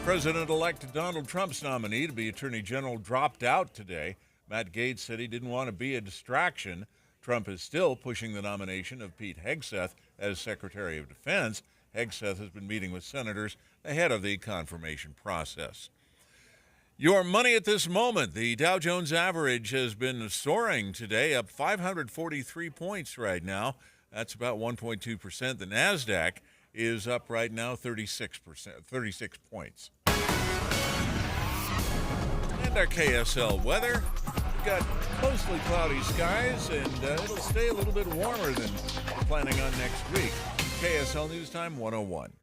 President-elect Donald Trump's nominee to be Attorney General dropped out today. Matt Gaetz said he didn't want to be a distraction. Trump is still pushing the nomination of Pete Hegseth as Secretary of Defense. Hegseth has been meeting with senators ahead of the confirmation process. Your money at this moment. The Dow Jones average has been soaring today, up 543 points right now. That's about 1.2%. The NASDAQ is up right now 36 points. And our KSL weather. We've got mostly cloudy skies, and it'll stay a little bit warmer than planning on next week. KSL News Time 101.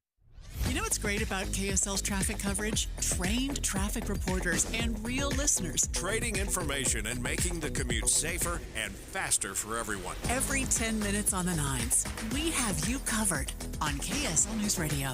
You know what's great about KSL's traffic coverage? Trained traffic reporters and real listeners. Trading information and making the commute safer and faster for everyone. Every 10 minutes on the nines, we have you covered on KSL News Radio.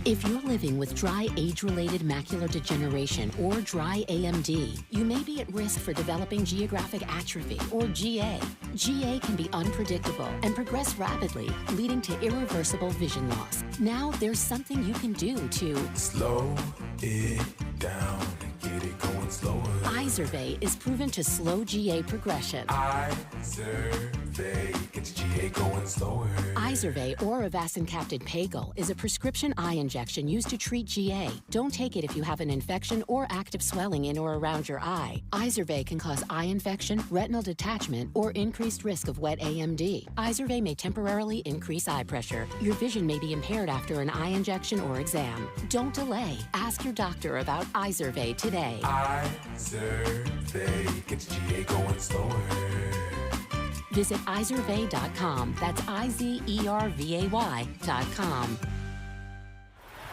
If you're living with dry age-related macular degeneration or dry AMD, you may be at risk for developing geographic atrophy or GA. GA can be unpredictable and progress rapidly, leading to irreversible vision loss. Now there's something you can do to slow it down and get it going slower. Izervay is proven to slow GA progression. Izervay gets GA going slower. Izervay or avacincaptad pagel is a prescription eye injection used to treat GA. Don't take it if you have an infection or active swelling in or around your eye. Izervay can cause eye infection, retinal detachment, or increased risk of wet AMD. Izervay may temporarily increase eye pressure. Your vision may be impaired after an eye injection or exam. Don't delay. Ask your doctor about Izervay today. Izervay gets GA going slower. Visit Izervay.com. That's IZERVAY.com.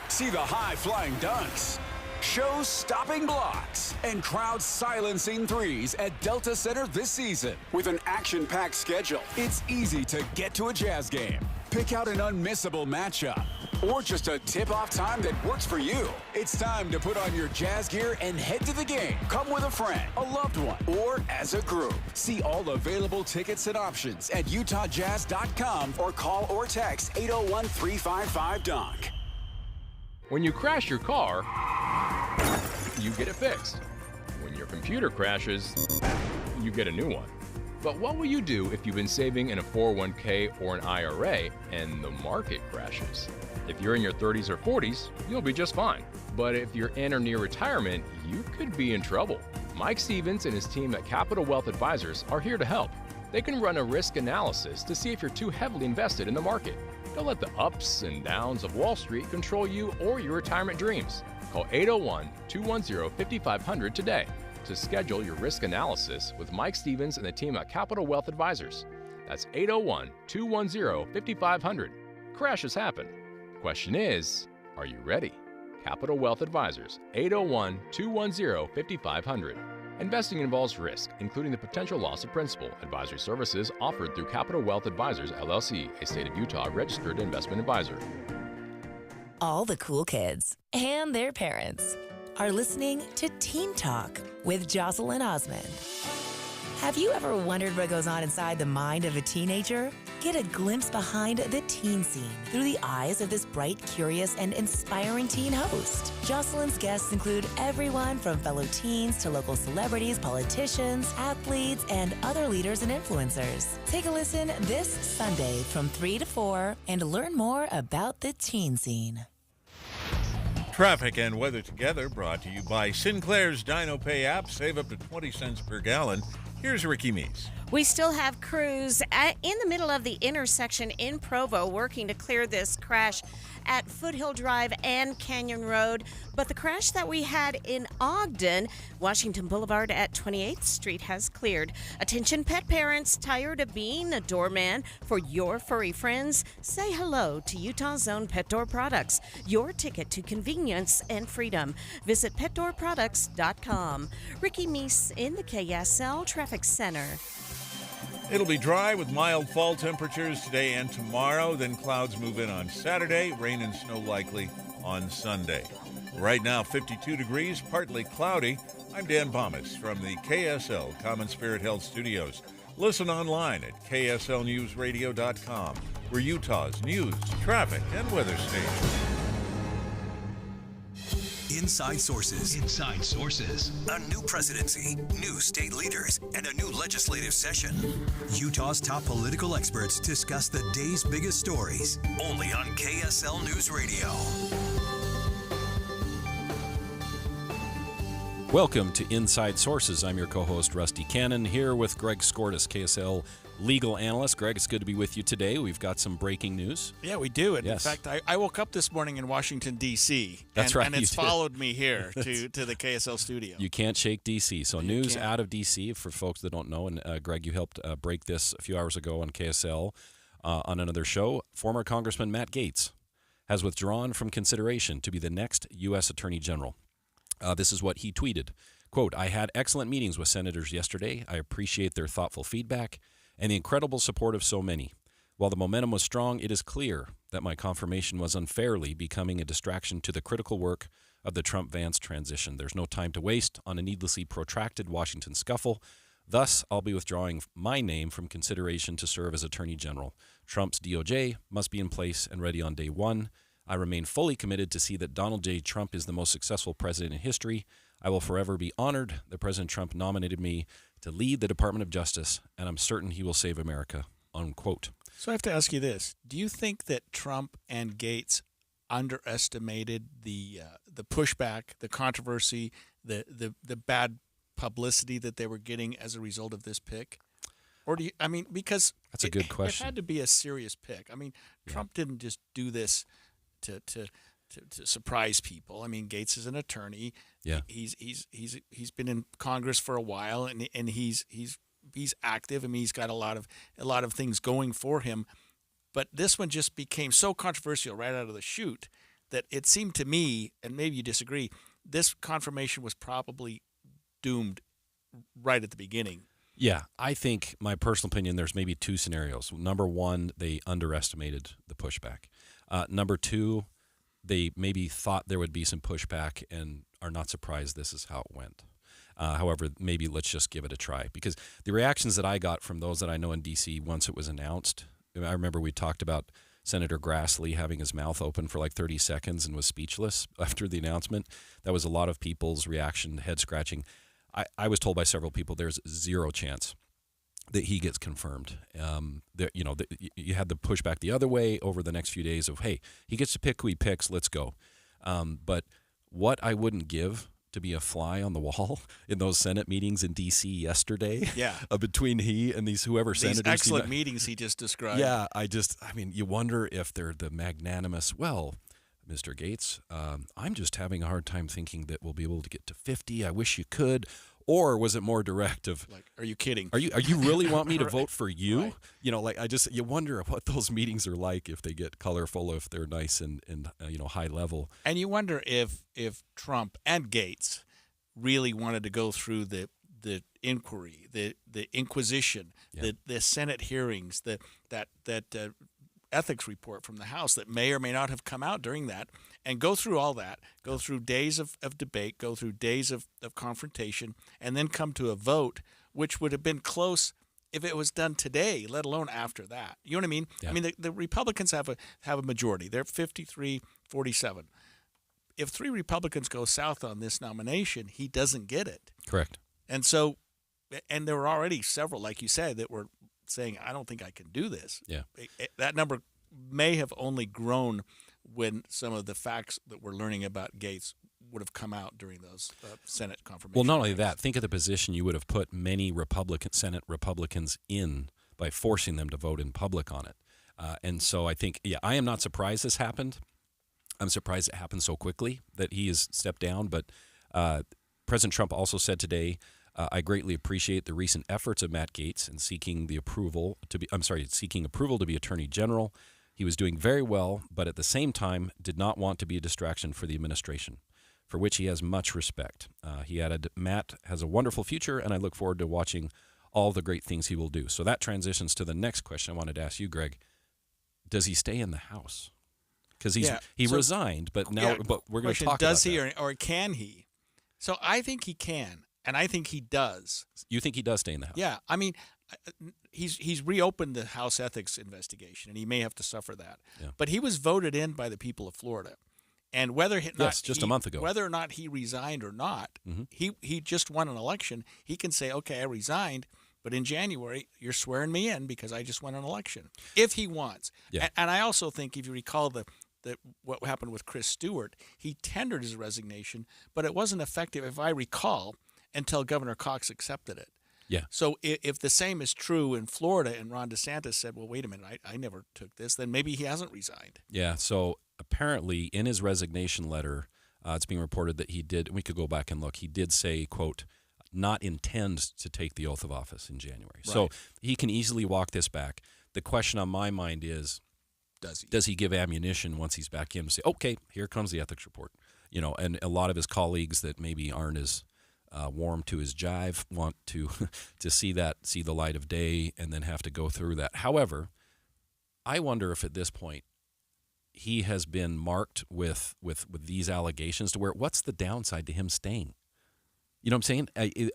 See the high-flying dunks, show-stopping blocks, and crowd-silencing threes at Delta Center this season. With an action-packed schedule, it's easy to get to a Jazz game. Pick out an unmissable matchup, or just a tip-off time that works for you. It's time to put on your Jazz gear and head to the game. Come with a friend, a loved one, or as a group. See all available tickets and options at UtahJazz.com or call or text 801-355-DUNK. When you crash your car, you get it fixed. When your computer crashes, you get a new one. But what will you do if you've been saving in a 401k or an IRA and the market crashes? If you're in your 30s or 40s, you'll be just fine. But if you're in or near retirement, you could be in trouble. Mike Stevens and his team at Capital Wealth Advisors are here to help. They can run a risk analysis to see if you're too heavily invested in the market. Don't let the ups and downs of Wall Street control you or your retirement dreams. Call 801-210-5500 today to schedule your risk analysis with Mike Stevens and the team at Capital Wealth Advisors. That's 801-210-5500. Crashes happen. Question is, are you ready? Capital Wealth Advisors, 801-210-5500. Investing involves risk, including the potential loss of principal. Advisory services offered through Capital Wealth Advisors, LLC, a state of Utah registered investment advisor. All the cool kids and their parents are listening to Teen Talk with Jocelyn Osmond. Have you ever wondered what goes on inside the mind of a teenager? Get a glimpse behind the teen scene through the eyes of this bright, curious, and inspiring teen host. Jocelyn's guests include everyone from fellow teens to local celebrities, politicians, athletes, and other leaders and influencers. Take a listen this Sunday from 3 to 4 and learn more about the teen scene. Traffic and weather together brought to you by Sinclair's DinoPay app. Save up to 20 cents per gallon. Here's Ricky Meese. We still have crews in the middle of the intersection in Provo working to clear this crash at Foothill Drive and Canyon Road. But the crash that we had in Ogden, Washington Boulevard at 28th Street has cleared. Attention pet parents, tired of being a doorman for your furry friends? Say hello to Utah's own Pet Door Products, your ticket to convenience and freedom. Visit petdoorproducts.com. Ricky Meese in the KSL Traffic Center. It'll be dry with mild fall temperatures today and tomorrow. Then clouds move in on Saturday. Rain and snow likely on Sunday. Right now, 52 degrees, partly cloudy. I'm Dan Bomas from the KSL Common Spirit Health Studios. Listen online at kslnewsradio.com. We're Utah's news, traffic, and weather station. Inside Sources. Inside Sources. A new presidency, new state leaders, and a new legislative session. Utah's top political experts discuss the day's biggest stories. Only on KSL News Radio. Welcome to Inside Sources. I'm your co-host, Rusty Cannon, here with Greg Skordas, KSL legal analyst. Greg, it's good to be with you today. We've got some breaking news. Yeah, we do. And yes. In fact, I woke up this morning in Washington, D.C. That's right. And it's followed me here to the KSL studio. You can't shake D.C. So news out of D.C. for folks that don't know. And Greg, you helped break this a few hours ago on KSL on another show. Former Congressman Matt Gaetz has withdrawn from consideration to be the next U.S. Attorney General. This is what he tweeted. Quote, "I had excellent meetings with senators yesterday. I appreciate their thoughtful feedback and the incredible support of so many. While the momentum was strong, it is clear that my confirmation was unfairly becoming a distraction to the critical work of the Trump-Vance transition. There's no time to waste on a needlessly protracted Washington scuffle. Thus, I'll be withdrawing my name from consideration to serve as Attorney General. Trump's DOJ must be in place and ready on day one. I remain fully committed to see that Donald J. Trump is the most successful president in history. I will forever be honored that President Trump nominated me to lead the Department of Justice, and I'm certain he will save America," unquote. So I have to ask you this. Do you think that Trump and Gaetz underestimated the pushback, the controversy, the bad publicity that they were getting as a result of this pick? Or do you, I mean, because that's a good question. It had to be a serious pick. I mean, Trump didn't just do this to surprise people. I mean, Gaetz is an attorney. Yeah. He's been in Congress for a while, and he's active. I mean, he's got a lot of things going for him. But this one just became so controversial right out of the chute that it seemed to me, and maybe you disagree, this confirmation was probably doomed right at the beginning. Yeah, I think, my personal opinion, there's maybe two scenarios. Number one, they underestimated the pushback. Number two, they maybe thought there would be some pushback and are not surprised this is how it went. However, maybe let's just give it a try. Because the reactions that I got from those that I know in D.C. once it was announced, I remember we talked about Senator Grassley having his mouth open for like 30 seconds and was speechless after the announcement. That was a lot of people's reaction, head scratching. I was told by several people there's zero chance that he gets confirmed. You had the pushback the other way over the next few days of, hey, he gets to pick who he picks, let's go. But what I wouldn't give to be a fly on the wall in those Senate meetings in D.C. yesterday, between he and these senators. These excellent meetings he just described. Yeah, I mean, you wonder if they're the magnanimous, well, Mr. Gaetz, I'm just having a hard time thinking that we'll be able to get to 50. I wish you could. Or was it more direct of, like, are you kidding? Are you really want me to right. vote for you? Right. You know, like, you wonder what those meetings are like, if they get colorful, if they're nice and high level. And you wonder if Trump and Gaetz really wanted to go through the inquiry, the inquisition, the Senate hearings, that ethics report from the House that may or may not have come out during that, and go through all that, go through days of debate, go through days of confrontation, and then come to a vote, which would have been close if it was done today, let alone after that. You know what I mean? Yeah. I mean, the Republicans have a majority. They're 53-47. If 3 Republicans go south on this nomination, he doesn't get it. Correct. And so, and there were already several, like you said, that were saying, I don't think I can do this. Yeah. That number may have only grown when some of the facts that we're learning about Gaetz would have come out during those Senate confirmations. Well, not only that, think of the position you would have put many Senate Republicans in by forcing them to vote in public on it. And so I think, I am not surprised this happened. I'm surprised it happened so quickly that he has stepped down. But President Trump also said today, I greatly appreciate the recent efforts of Matt Gaetz in seeking approval to be Attorney General. He was doing very well, but at the same time did not want to be a distraction for the administration, for which he has much respect. He added, Matt has a wonderful future, and I look forward to watching all the great things he will do. So that transitions to the next question I wanted to ask you, Greg. Does he stay in the House? Because he resigned, but now but we're going to talk about that. Does he or can he? So I think he can, and I think he does. You think he does stay in the House? Yeah. I mean, he's reopened the House ethics investigation, and he may have to suffer that. Yeah. But he was voted in by the people of Florida. And whether just a month ago, whether or not he resigned or not, he just won an election. He can say, okay, I resigned, but in January you're swearing me in because I just won an election, if he wants. Yeah. And I also think if you recall what happened with Chris Stewart, he tendered his resignation, but it wasn't effective, if I recall, until Governor Caucus accepted it. Yeah. So if the same is true in Florida and Ron DeSantis said, well, wait a minute, I never took this, then maybe he hasn't resigned. Yeah. So apparently in his resignation letter, it's being reported that he did, we could go back and look, he did say, quote, not intend to take the oath of office in January. Right. So he can easily walk this back. The question on my mind is, does he give ammunition once he's back in to say, okay, here comes the ethics report? And a lot of his colleagues that maybe aren't as warm to his jive want to see the light of day and then have to go through that. However, I wonder if at this point he has been marked with these allegations to where what's the downside to him staying? You know what I'm saying?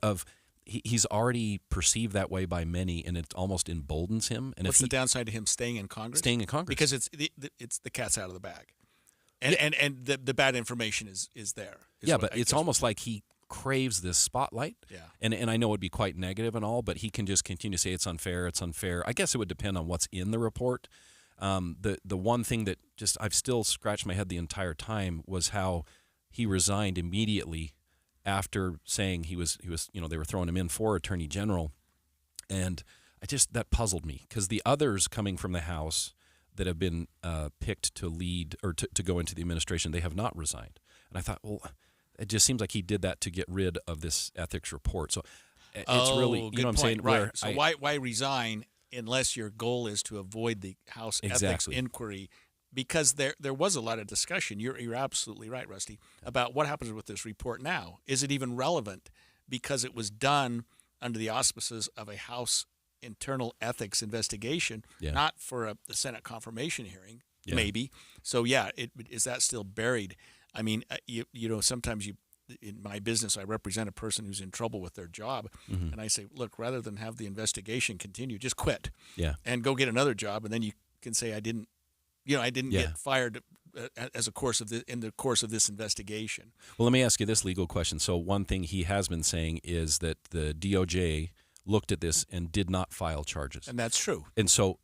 He's already perceived that way by many, and it almost emboldens him. And what's the downside to him staying in Congress? Staying in Congress. Because it's the cat's out of the bag. And the bad information is there. But it's almost like he craves this spotlight. Yeah. And I know it would be quite negative and all, but he can just continue to say it's unfair. I guess it would depend on what's in the report. The one thing that just I've still scratched my head the entire time was how he resigned immediately after saying he was they were throwing him in for Attorney General, and that puzzled me because the others coming from the House that have been picked to lead or to go into the administration, they have not resigned. And I thought, well, it just seems like he did that to get rid of this ethics report. So it's really, you know what I'm saying? Right. So why resign unless your goal is to avoid the House ethics inquiry? Because there was a lot of discussion. You're absolutely right, Rusty, about what happens with this report now. Is it even relevant? Because it was done under the auspices of a House internal ethics investigation, not for the Senate confirmation hearing, maybe. So, is that still buried? I mean, sometimes in my business, I represent a person who's in trouble with their job, and I say, look, rather than have the investigation continue, just quit and go get another job, and then you can say I didn't get fired in the course of this investigation. Well, let me ask you this legal question. So one thing he has been saying is that the DOJ looked at this and did not file charges. And that's true. And so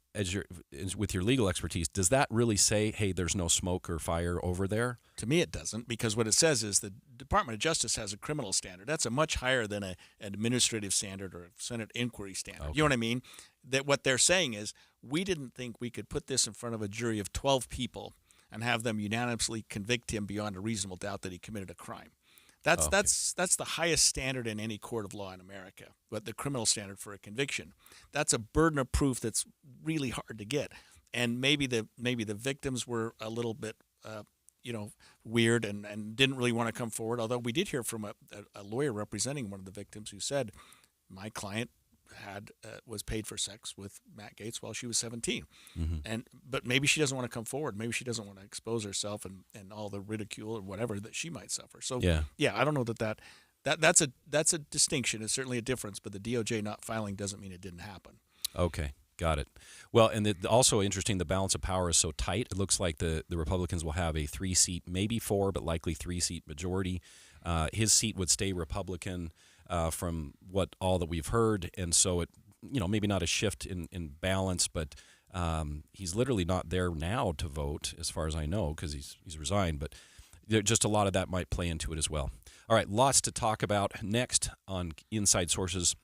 with your legal expertise, does that really say, hey, there's no smoke or fire over there? To me, it doesn't, because what it says is the Department of Justice has a criminal standard. That's a much higher than an administrative standard or a Senate inquiry standard. Okay. You know what I mean? That what they're saying is we didn't think we could put this in front of a jury of 12 people and have them unanimously convict him beyond a reasonable doubt that he committed a crime. That's the highest standard in any court of law in America, but the criminal standard for a conviction. That's a burden of proof that's really hard to get. And maybe the victims were a little bit weird and didn't really want to come forward, although we did hear from a lawyer representing one of the victims who said, my client was paid for sex with Matt Gaetz while she was 17. Mm-hmm. But maybe she doesn't want to come forward. Maybe she doesn't want to expose herself and all the ridicule or whatever that she might suffer. So I don't know that's a distinction. It's certainly a difference, but the DOJ not filing doesn't mean it didn't happen. Okay. Got it. Well, and also interesting, the balance of power is so tight. It looks like the Republicans will have a 3-seat, maybe 4, but likely 3-seat majority. His seat would stay Republican from all that we've heard, and so it, maybe not a shift in balance, but he's literally not there now to vote, as far as I know, because he's resigned. But just a lot of that might play into it as well. All right, lots to talk about next on Inside Sources.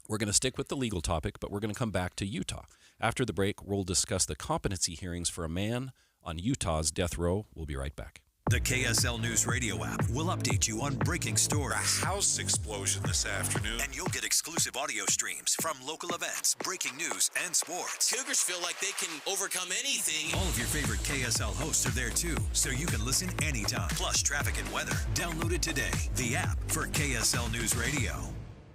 We're going to stick with the legal topic, but we're going to come back to Utah. After the break, we'll discuss the competency hearings for a man on Utah's death row. We'll be right back. The KSL News Radio app will update you on breaking stories. A house explosion this afternoon. And you'll get exclusive audio streams from local events, breaking news, and sports. Cougars feel like they can overcome anything. All of your favorite KSL hosts are there too, so you can listen anytime. Plus traffic and weather. Download it today. The app for KSL News Radio.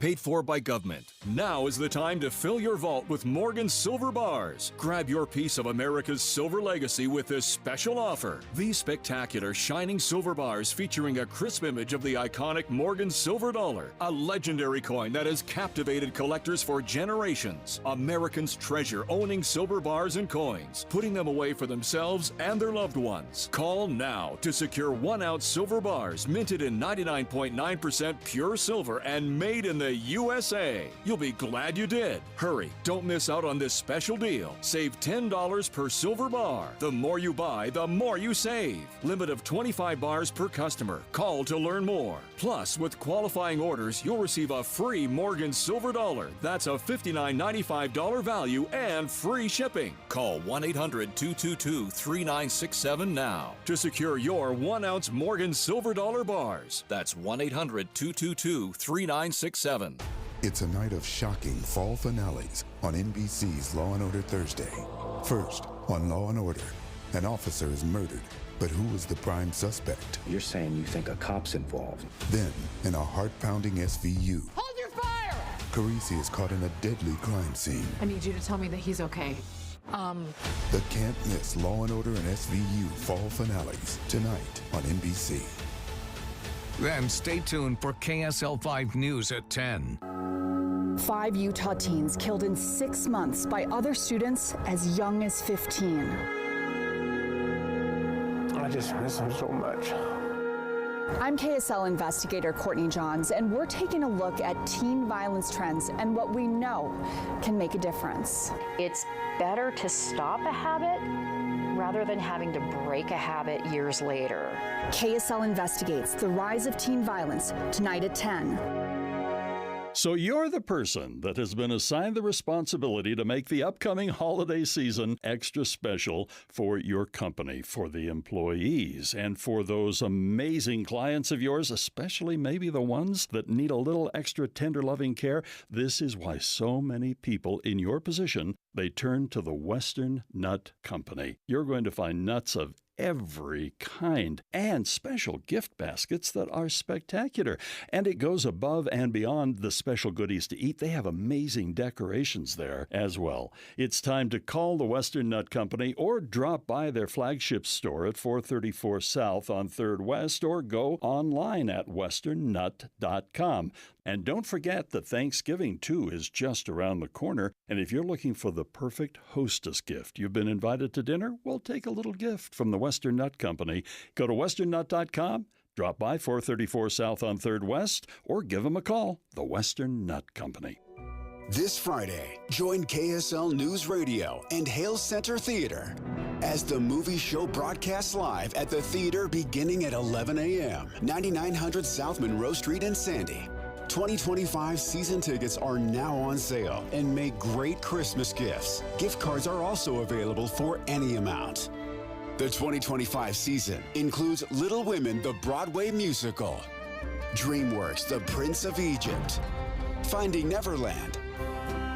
paid for by government. Now is the time to fill your vault with Morgan Silver Bars. Grab your piece of America's silver legacy with this special offer. These spectacular shining silver bars featuring a crisp image of the iconic Morgan silver dollar, a legendary coin that has captivated collectors for generations. Americans treasure owning silver bars and coins, putting them away for themselves and their loved ones. Call now to secure 1-ounce silver bars minted in 99.9% pure silver and made in the USA. You'll be glad you did. Hurry, don't miss out on this special deal. Save $10 per silver bar. The more you buy, the more you save. Limit of 25 bars per customer. Call to learn more. Plus, with qualifying orders, you'll receive a free Morgan silver dollar. That's a $59.95 value and free shipping. Call 1-800-222-3967 now to secure your 1-ounce Morgan silver dollar bars. That's 1-800-222-3967. It's a night of shocking fall finales on NBC's Law & Order Thursday. First, on Law & Order, an officer is murdered, but who is the prime suspect? You're saying you think a cop's involved. Then, in a heart-pounding SVU, Hold your fire! Carisi is caught in a deadly crime scene. I need you to tell me that he's okay. The can't-miss Law & Order and SVU fall finales tonight on NBC. Then stay tuned for KSL 5 News at 10. 5 Utah teens killed in 6 months by other students as young as 15. I just miss him so much. I'm KSL investigator Courtney Johns, and we're taking a look at teen violence trends and what we know can make a difference. It's better to stop a habit rather than having to break a habit years later. KSL investigates the rise of teen violence tonight at 10. So you're the person that has been assigned the responsibility to make the upcoming holiday season extra special for your company, for the employees, and for those amazing clients of yours, especially maybe the ones that need a little extra tender loving care. This is why so many people in your position, they turn to the Western Nut Company. You're going to find nuts of every kind and special gift baskets that are spectacular. And it goes above and beyond the special goodies to eat. They have amazing decorations there as well. It's time to call the Western Nut Company or drop by their flagship store at 434 South on 3rd West or go online at westernnut.com. And don't forget that Thanksgiving, too, is just around the corner. And if you're looking for the perfect hostess gift, you've been invited to dinner, well, take a little gift from the Western Nut Company. Go to westernnut.com, drop by 434 South on 3rd West, or give them a call, the Western Nut Company. This Friday, join KSL News Radio and Hale Center Theater as the movie show broadcasts live at the theater beginning at 11 a.m., 9900 South Monroe Street in Sandy. 2025 season tickets are now on sale and make great Christmas gifts. Gift cards are also available for any amount. The 2025 season includes Little Women, the Broadway musical, DreamWorks, The Prince of Egypt, Finding Neverland,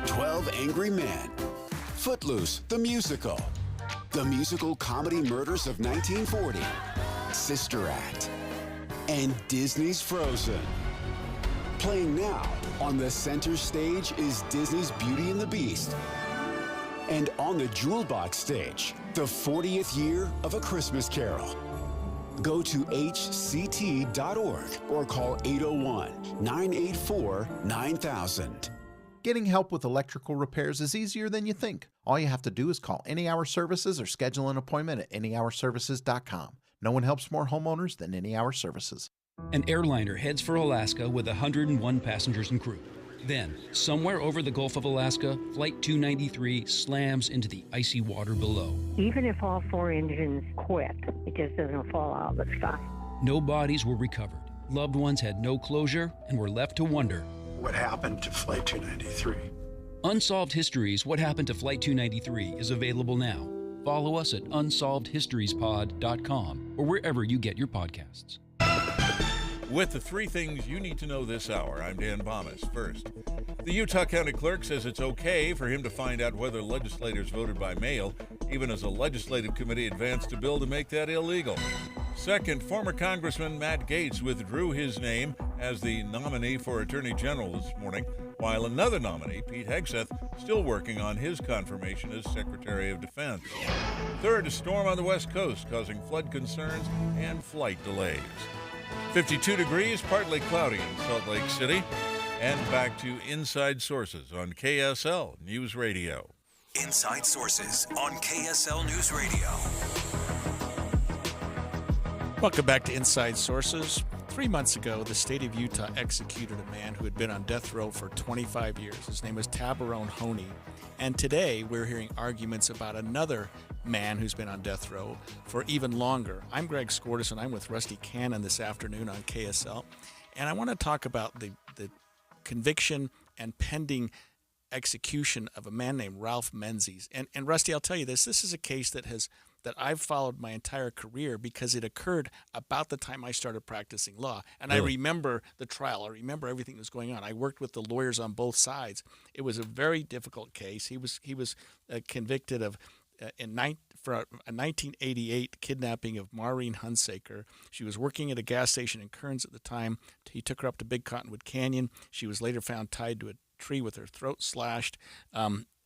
12 Angry Men, Footloose, the musical Comedy Murders of 1940, Sister Act, and Disney's Frozen. Playing now on the center stage is Disney's Beauty and the Beast. And on the Jewel Box stage, the 40th year of A Christmas Carol. Go to hct.org or call 801-984-9000. Getting help with electrical repairs is easier than you think. All you have to do is call Any Hour Services or schedule an appointment at anyhourservices.com. No one helps more homeowners than Any Hour Services. An airliner heads for Alaska with 101 passengers and crew. Then, somewhere over the Gulf of Alaska, Flight 293 slams into the icy water below. Even if all 4 engines quit, it just doesn't fall out of the sky. No bodies were recovered. Loved ones had no closure and were left to wonder. What happened to Flight 293? Unsolved Histories, What Happened to Flight 293 is available now. Follow us at unsolvedhistoriespod.com or wherever you get your podcasts. With the 3 things you need to know this hour, I'm Dan Bomas. First, the Utah County Clerk says it's okay for him to find out whether legislators voted by mail, even as a legislative committee advanced a bill to make that illegal. Second, former Congressman Matt Gaetz withdrew his name as the nominee for Attorney General this morning, while another nominee, Pete Hegseth, still working on his confirmation as Secretary of Defense. Third, a storm on the West Coast causing flood concerns and flight delays. 52 degrees, partly cloudy in Salt Lake City. And back to Inside Sources on KSL News Radio. Inside Sources on KSL News Radio. Welcome back to Inside Sources. 3 months ago, the state of Utah executed a man who had been on death row for 25 years. His name was Tabarone Honey. And today, we're hearing arguments about another man who's been on death row for even longer. I'm Greg Skordas, and I'm with Rusty Cannon this afternoon on KSL. And I want to talk about the conviction and pending execution of a man named Ralph Menzies. And Rusty, I'll tell you this is a case that I've followed my entire career because it occurred about the time I started practicing law. And really? I remember the trial. I remember everything that was going on. I worked with the lawyers on both sides. It was a very difficult case. He was convicted of for a 1988 kidnapping of Maureen Hunsaker. She was working at a gas station in Kearns at the time. He took her up to Big Cottonwood Canyon. She was later found tied to a tree with her throat slashed.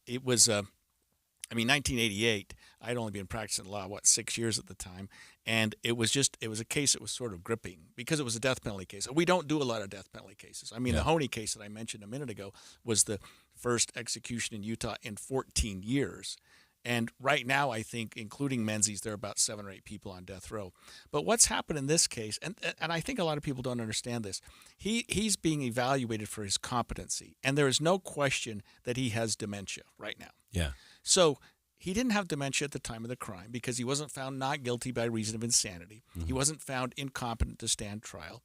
It was 1988. I'd only been practicing law 6 years at the time, and it was a case that was sort of gripping because it was a death penalty case. We don't do a lot of death penalty cases. The Honey case that I mentioned a minute ago was the first execution in Utah in 14 years. And right now, I think, including Menzies, there are about 7 or 8 people on death row. But what's happened in this case, and I think a lot of people don't understand this, he's being evaluated for his competency. And there is no question that he has dementia right now. Yeah. So he didn't have dementia at the time of the crime because he wasn't found not guilty by reason of insanity. Mm-hmm. He wasn't found incompetent to stand trial.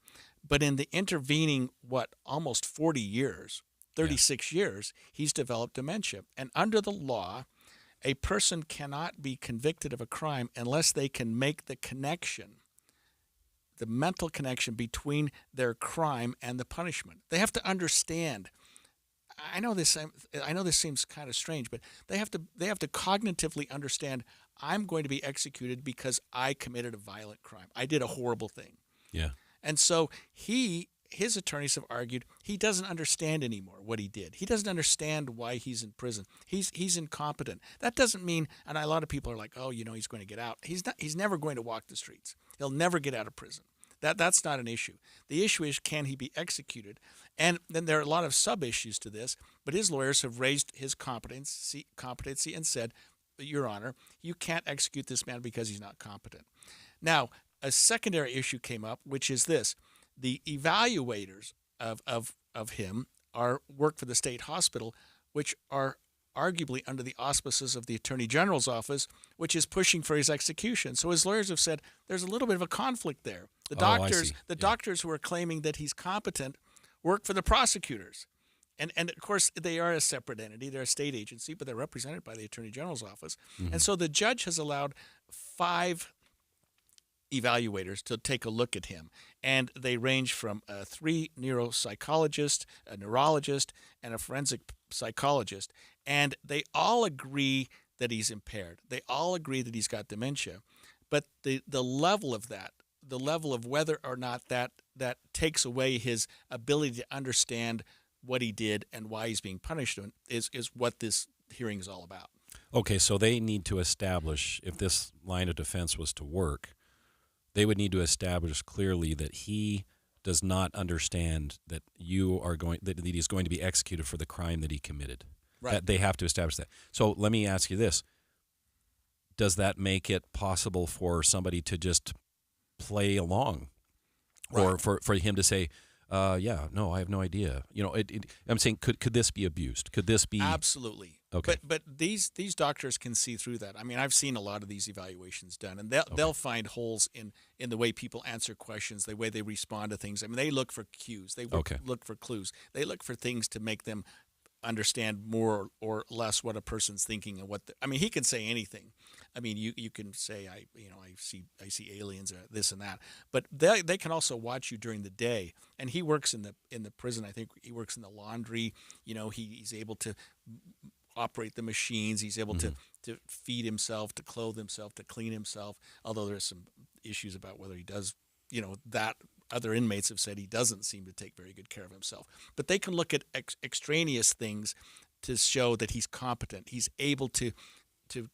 But in the intervening, almost 40 years, 36 years, he's developed dementia. And under the law, a person cannot be convicted of a crime unless they can make the connection, the mental connection between their crime and the punishment. They have to understand. I know this seems kind of strange, but they have to cognitively understand, I'm going to be executed because I committed a violent crime. I did a horrible thing. Yeah. And so his attorneys have argued he doesn't understand anymore what he did. He doesn't understand why he's in prison. He's incompetent. That doesn't mean, and a lot of people are like, he's going to get out. He's not. He's never going to walk the streets. He'll never get out of prison. That's not an issue. The issue is, can he be executed? And then there are a lot of sub-issues to this, but his lawyers have raised his competency and said, Your Honor, you can't execute this man because he's not competent. Now, a secondary issue came up, which is this. The evaluators of him work for the state hospital, which are arguably under the auspices of the Attorney General's office, which is pushing for his execution. So his lawyers have said there's a little bit of a conflict there. The doctors who are claiming that he's competent work for the prosecutors. And of course, they are a separate entity. They're a state agency, but they're represented by the Attorney General's office. Mm-hmm. And so the judge has allowed 5 evaluators to take a look at him, and they range from 3 neuropsychologists, a neurologist, and a forensic psychologist, and they all agree that he's impaired. They all agree that he's got dementia, but the level of that, the level of whether or not that takes away his ability to understand what he did and why he's being punished is what this hearing is all about. Okay, so they need to establish, if this line of defense was to work, they would need to establish clearly that he does not understand that that he's going to be executed for the crime that he committed. Right. That they have to establish that. So let me ask you this. Does that make it possible for somebody to just play along? Right. Or for him to say, I have no idea. I'm saying, could this be abused? Could this be... Absolutely. Okay. But these doctors can see through that. I mean, I've seen a lot of these evaluations done, and they'll find holes in the way people answer questions, the way they respond to things. I mean, they look for cues. They look for clues. They look for things to make them understand more or less what a person's thinking and he can say anything. I mean, you can say I see aliens or this and that, but they can also watch you during the day. And he works in the prison. I think he works in the laundry. He's able to operate the machines. He's able to feed himself, to clothe himself, to clean himself. Although there's some issues about whether he does, that other inmates have said he doesn't seem to take very good care of himself. But they can look at extraneous things to show that he's competent. He's able to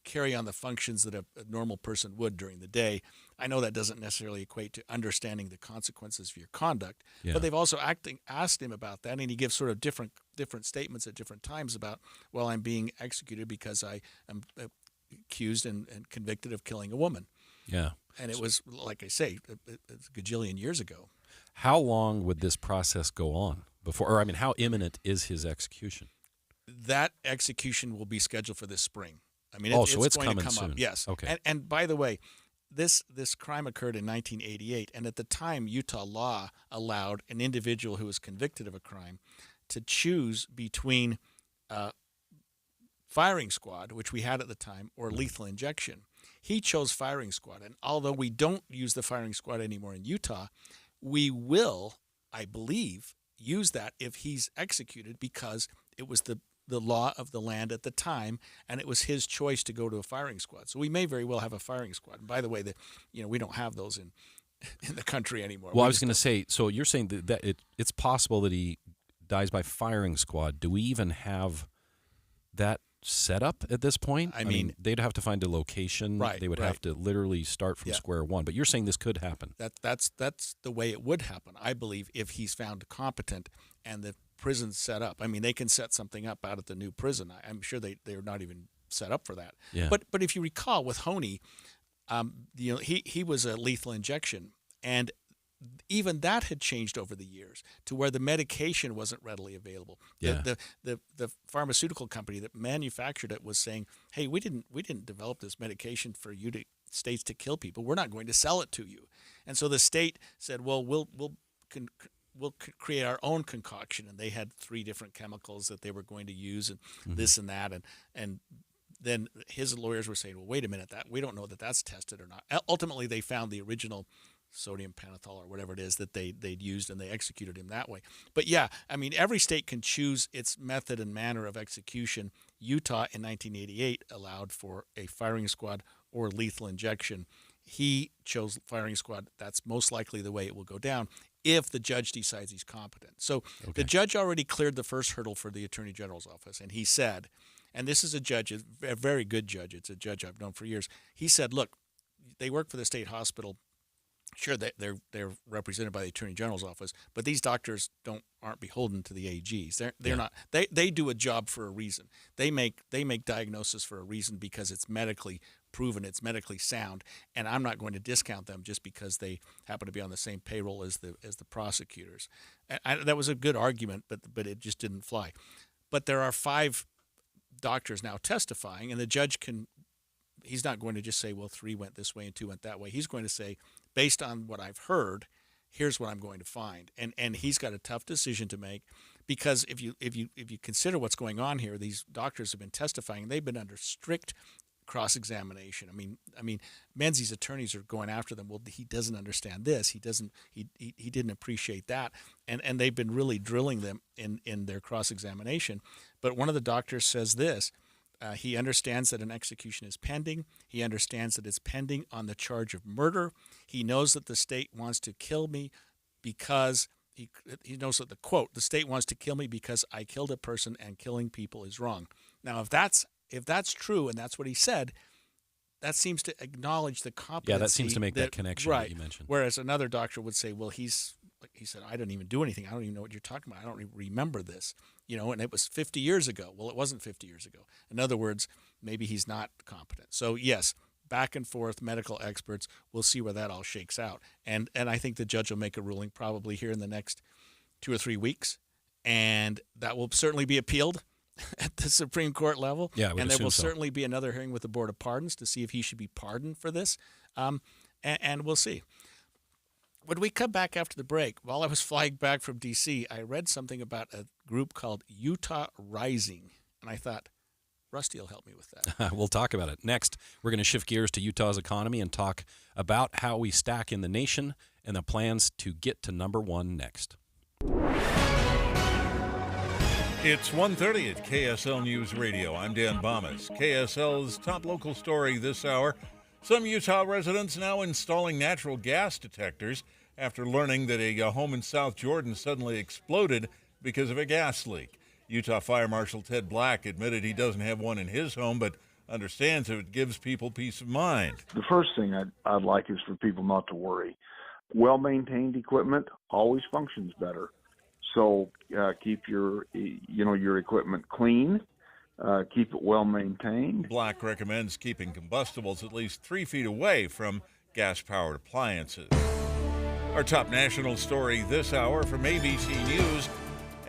carry on the functions that a normal person would during the day. I know that doesn't necessarily equate to understanding the consequences of your conduct, but they've also asked him about that, and he gives sort of different statements at different times about, well, I'm being executed because I am accused and convicted of killing a woman. Yeah. And it was, like I say, a gajillion years ago. How long would this process go on before, or I mean, how imminent is his execution? That execution will be scheduled for this spring. I mean, so it's it's going coming to come soon. up. Yes. Okay. And by the way, this crime occurred in 1988, and at the time, Utah law allowed an individual who was convicted of a crime to choose between firing squad, which we had at the time, or lethal injection. He chose firing squad, and although we don't use the firing squad anymore in Utah, we will, I believe, use that if he's executed, because it was the law of the land at the time, and it was his choice to go to a firing squad. So we may very well have a firing squad. And by the way, we don't have those in the country anymore. Well, I was going to say, so you're saying that it's possible that he dies by firing squad. Do we even have that set up at this point? I mean, they'd have to find a location. Right. They would have to literally start from square one. But you're saying this could happen. That's the way it would happen, I believe, if he's found competent and the prison's set up. I mean, they can set something up out at the new prison. I'm sure they're not even set up for that. Yeah. But if you recall with Honey, he was a lethal injection, and even that had changed over the years to where the medication wasn't readily available. Yeah. The pharmaceutical company that manufactured it was saying, "Hey, we didn't develop this medication for you to states to kill people. We're not going to sell it to you." And so the state said, "Well, we'll create our own concoction," and they had 3 different chemicals that they were going to use, and this and that, and then his lawyers were saying, "Well, wait a minute, that we don't know that that's tested or not." Ultimately, they found the original sodium pentothal or whatever it is that they'd used, and they executed him that way. But yeah, I mean, every state can choose its method and manner of execution. Utah in 1988 allowed for a firing squad or lethal injection. He chose firing squad. That's most likely the way it will go down if the judge decides he's competent. So the judge already cleared the first hurdle for the Attorney General's office, and he said, and this is a judge, a very good judge, it's a judge I've known for years, he said, look, they work for the state hospital. Sure, they're represented by the Attorney General's office, but these doctors aren't beholden to the AGs. They're not. They do a job for a reason. They make diagnosis for a reason because it's medically proven, it's medically sound, and I'm not going to discount them just because they happen to be on the same payroll as the prosecutors. That was a good argument, but it just didn't fly. But there are 5 doctors now testifying, and the judge he's not going to just say, well, 3 went this way and 2 went that way. He's going to say, based on what I've heard, here's what I'm going to find. And he's got a tough decision to make, because if you consider what's going on here, these doctors have been testifying. They've been under strict cross-examination. I mean, Menzies' attorneys are going after them. Well, he doesn't understand this. He didn't appreciate that. And they've been really drilling them in their cross-examination. But one of the doctors says this. He understands that an execution is pending. He understands that it's pending on the charge of murder. He knows that the state wants to kill me because he knows that the state wants to kill me because I killed a person, and killing people is wrong. Now, if that's true, and that's what he said, that seems to acknowledge the competency. Yeah, that seems to make that connection that you mentioned. Whereas another doctor would say, well, he said, I didn't even do anything. I don't even know what you're talking about. I don't even remember this. And it was 50 years ago. Well, it wasn't 50 years ago. In other words, maybe he's not competent. So, yes, back and forth, medical experts. We'll see where that all shakes out. And I think the judge will make a ruling probably here in the next 2 or 3 weeks. And that will certainly be appealed at the Supreme Court level. Yeah, and there will certainly be another hearing with the Board of Pardons to see if he should be pardoned for this. And we'll see. When we come back after the break, while I was flying back from D.C., I read something about a group called Utah Rising, and I thought, Rusty will help me with that. We'll talk about it. Next, we're going to shift gears to Utah's economy and talk about how we stack in the nation and the plans to get to number 1 next. It's 1:30 at KSL News Radio. I'm Dan Bomas. KSL's top local story this hour. Some Utah residents now installing natural gas detectors after learning that a home in South Jordan suddenly exploded because of a gas leak. Utah Fire Marshal Ted Black admitted he doesn't have one in his home, but understands if it gives people peace of mind. The first thing I'd like is for people not to worry. Well-maintained equipment always functions better. So keep your equipment clean. Keep it well-maintained. Black recommends keeping combustibles at least 3 feet away from gas-powered appliances. Our top national story this hour from ABC News.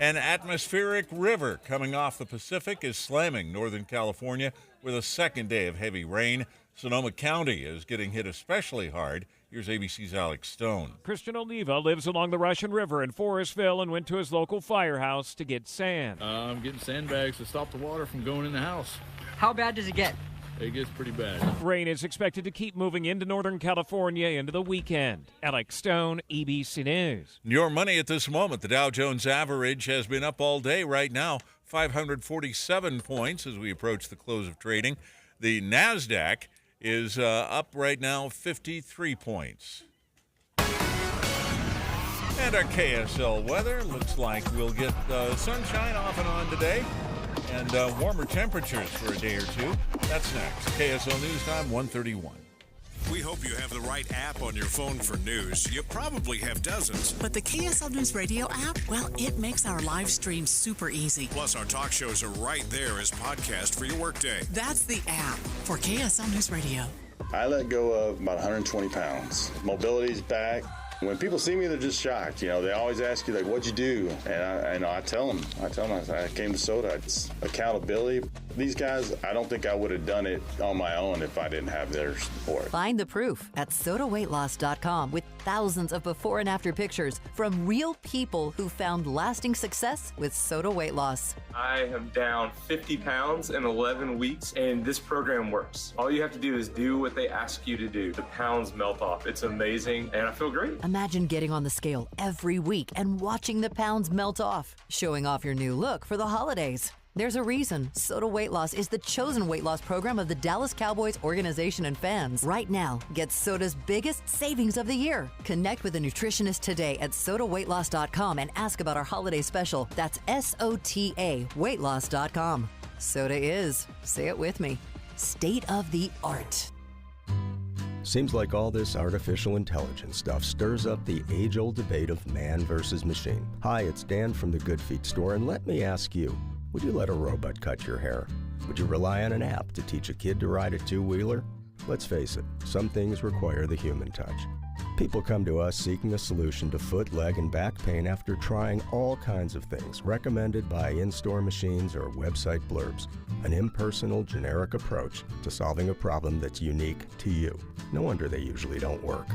An atmospheric river coming off the Pacific is slamming Northern California with a second day of heavy rain. Sonoma County is getting hit especially hard. Here's ABC's Alex Stone. Christian Oliva lives along the Russian River in Forestville and went to his local firehouse to get sand. I'm getting sandbags to stop the water from going in the house. How bad does it get? It gets pretty bad. Rain is expected to keep moving into Northern California into the weekend. Alex Stone, ABC News. Your money at this moment. The Dow Jones average has been up all day right now, 547 points as we approach the close of trading. The NASDAQ is up right now 53 points. And our KSL weather looks like we'll get sunshine off and on today and warmer temperatures for a day or two. That's next. KSL News Time, 1:31. We hope you have the right app on your phone for news. You probably have dozens. But the KSL News Radio app, well, it makes our live stream super easy. Plus, our talk shows are right there as podcast for your workday. That's the app for KSL News Radio. I let go of about 120 pounds. Mobility's back. When people see me, they're just shocked. You know, they always ask you, like, what'd you do? And I tell them, I came to Soda. It's accountability. These guys, I don't think I would have done it on my own if I didn't have their support. Find the proof at sodaweightloss.com with thousands of before and after pictures from real people who found lasting success with Soda Weight Loss. I am down 50 pounds in 11 weeks, and this program works. All you have to do is do what they ask you to do. The pounds melt off. It's amazing, and I feel great. Imagine getting on the scale every week and watching the pounds melt off, showing off your new look for the holidays. There's a reason Soda Weight Loss is the chosen weight loss program of the Dallas Cowboys organization and fans. Right now, get Soda's biggest savings of the year. Connect with a nutritionist today at sodaweightloss.com and ask about our holiday special. That's SOTA weightloss.com. Soda is, say it with me, state of the art. Seems like all this artificial intelligence stuff stirs up the age-old debate of man versus machine. Hi, it's Dan from the Good Feet store, and let me ask you, would you let a robot cut your hair? Would you rely on an app to teach a kid to ride a two-wheeler? Let's face it, some things require the human touch. People come to us seeking a solution to foot, leg, and back pain after trying all kinds of things recommended by in-store machines or website blurbs. An impersonal, generic approach to solving a problem that's unique to you. No wonder they usually don't work.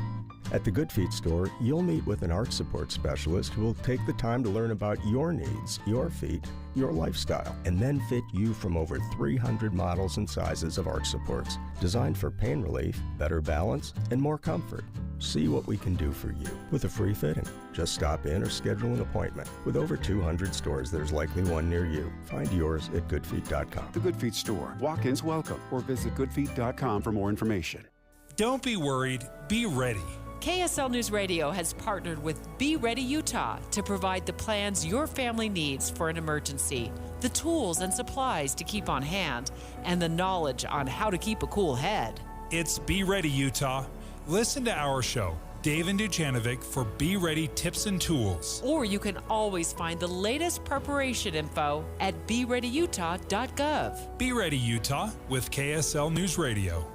At the Good Feet store, you'll meet with an arch support specialist who will take the time to learn about your needs, your feet, your lifestyle, and then fit you from over 300 models and sizes of arch supports, designed for pain relief, better balance, and more comfort. See what we can do for you with a free fitting. Just stop in or schedule an appointment. With over 200 stores, there's likely one near you. Find yours at goodfeet.com. The Good Feet store. Walk-ins welcome, or visit goodfeet.com for more information. Don't be worried. Be ready. KSL News Radio has partnered with Be Ready Utah to provide the plans your family needs for an emergency, the tools and supplies to keep on hand, and the knowledge on how to keep a cool head. It's Be Ready Utah. Listen to our show, Dave and Duchanovic, for Be Ready tips and tools. Or you can always find the latest preparation info at BeReadyUtah.gov. Be Ready Utah with KSL News Radio.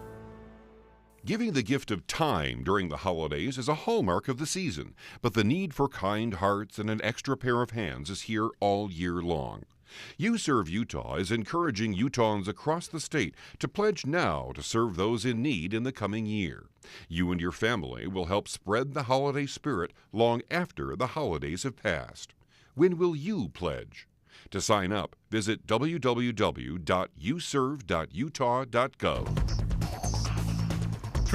Giving the gift of time during the holidays is a hallmark of the season, but the need for kind hearts and an extra pair of hands is here all year long. You Serve Utah is encouraging Utahns across the state to pledge now to serve those in need in the coming year. You and your family will help spread the holiday spirit long after the holidays have passed. When will you pledge? To sign up, visit www.userve.utah.gov.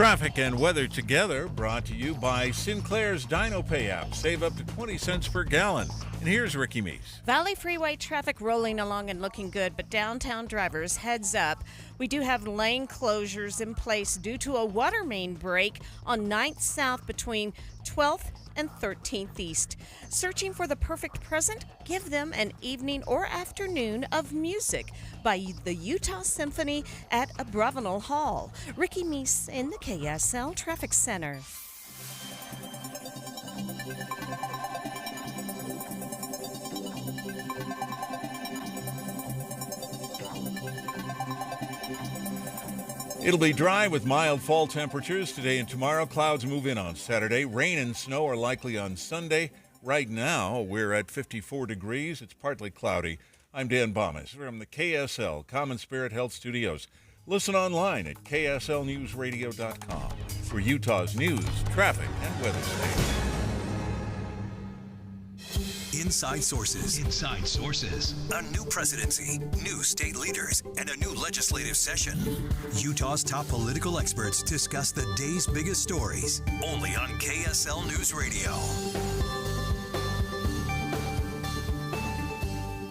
Traffic and weather together, brought to you by Sinclair's Dino Pay app. Save up to 20 cents per gallon. And here's Ricky Meese. Valley Freeway traffic rolling along and looking good, but downtown drivers, heads up. We do have lane closures in place due to a water main break on 9th South between 12th and 13th East. Searching for the perfect present? Give them an evening or afternoon of music by the Utah Symphony at Promotional Hall. Ricky Meese in the KSL Traffic Center. It'll be dry with mild fall temperatures today and tomorrow. Clouds move in on Saturday. Rain and snow are likely on Sunday. Right now, we're at 54 degrees. It's partly cloudy. I'm Dan Bomas from the KSL Common Spirit Health Studios. Listen online at kslnewsradio.com for Utah's news, traffic, and weather station. Inside Sources. Inside Sources. A new presidency, new state leaders, and a new legislative session. Utah's top political experts discuss the day's biggest stories. Only on KSL News Radio.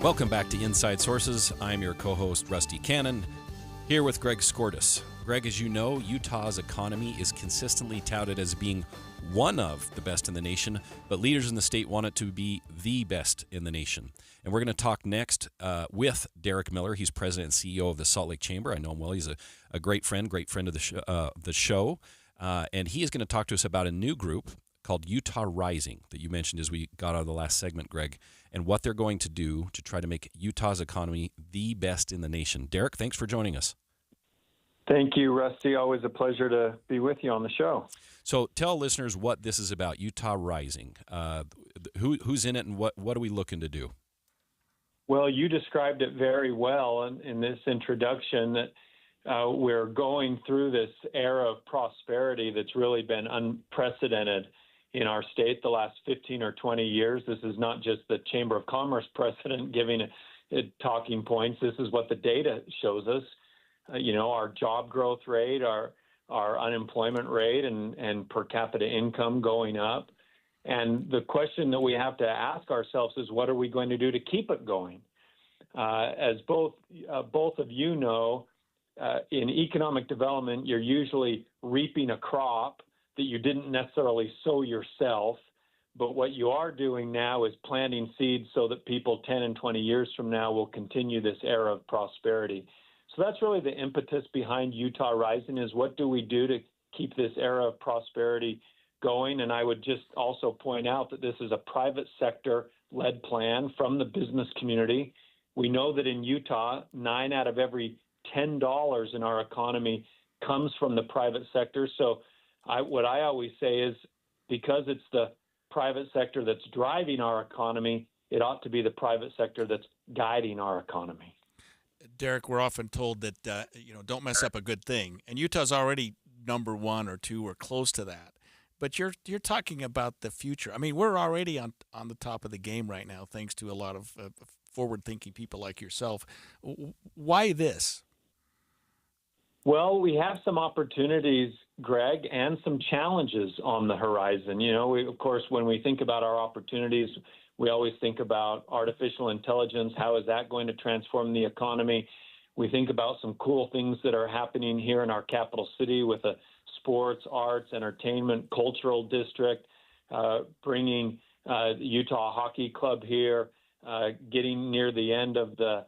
Welcome back to Inside Sources. I'm your co-host, Rusty Cannon, here with Greg Skordas. Greg, as you know, Utah's economy is consistently touted as being one of the best in the nation, but leaders in the state want it to be the best in the nation. And we're going to talk next with Derek Miller. He's president and CEO of the Salt Lake Chamber. I know him well. He's a great friend of the show. And he is going to talk to us about a new group called Utah Rising that you mentioned as we got out of the last segment, Greg, and what they're going to do to try to make Utah's economy the best in the nation. Derek, thanks for joining us. Thank you, Rusty. Always a pleasure to be with you on the show. So tell listeners what this is about, Utah Rising. Who's in it and what are we looking to do? Well, you described it very well in this introduction that we're going through this era of prosperity that's really been unprecedented in our state the last 15 or 20 years. This is not just the Chamber of Commerce president giving it talking points. This is what the data shows us. Our job growth rate, our unemployment rate, and per capita income going up. And the question that we have to ask ourselves is, what are we going to do to keep it going? As both of you know, in economic development, you're usually reaping a crop that you didn't necessarily sow yourself. But what you are doing now is planting seeds so that people 10 and 20 years from now will continue this era of prosperity. So that's really the impetus behind Utah Rising, is what do we do to keep this era of prosperity going? And I would just also point out that this is a private sector-led plan from the business community. We know that in Utah, 9 out of every $10 in our economy comes from the private sector. So what I always say is, because it's the private sector that's driving our economy, it ought to be the private sector that's guiding our economy. Derek, we're often told that, don't mess up a good thing. And Utah's already number 1 or 2 or close to that. But you're talking about the future. I mean, we're already on the top of the game right now, thanks to a lot of forward-thinking people like yourself. Why this? Well, we have some opportunities, Greg, and some challenges on the horizon. Of course, when we think about our opportunities, we always think about artificial intelligence. How is that going to transform the economy? We think about some cool things that are happening here in our capital city with a sports, arts, entertainment, cultural district, bringing the Utah Hockey Club here, getting near the end of the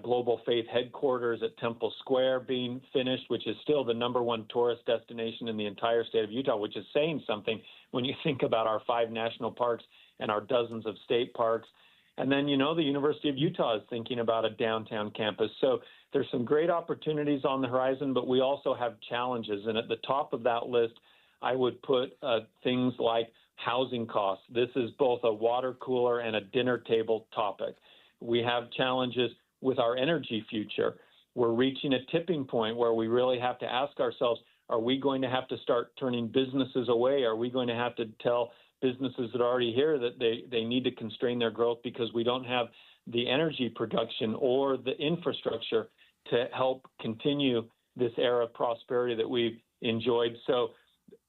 Global Faith headquarters at Temple Square being finished, which is still the number 1 tourist destination in the entire state of Utah, which is saying something when you think about our 5 national parks and our dozens of state parks. And then, the University of Utah is thinking about a downtown campus. So there's some great opportunities on the horizon, but we also have challenges. And at the top of that list, I would put things like housing costs. This is both a water cooler and a dinner table topic. We have challenges with our energy future. We're reaching a tipping point where we really have to ask ourselves, are we going to have to start turning businesses away? Are we going to have to tell businesses that are already here that they need to constrain their growth because we don't have the energy production or the infrastructure to help continue this era of prosperity that we've enjoyed. So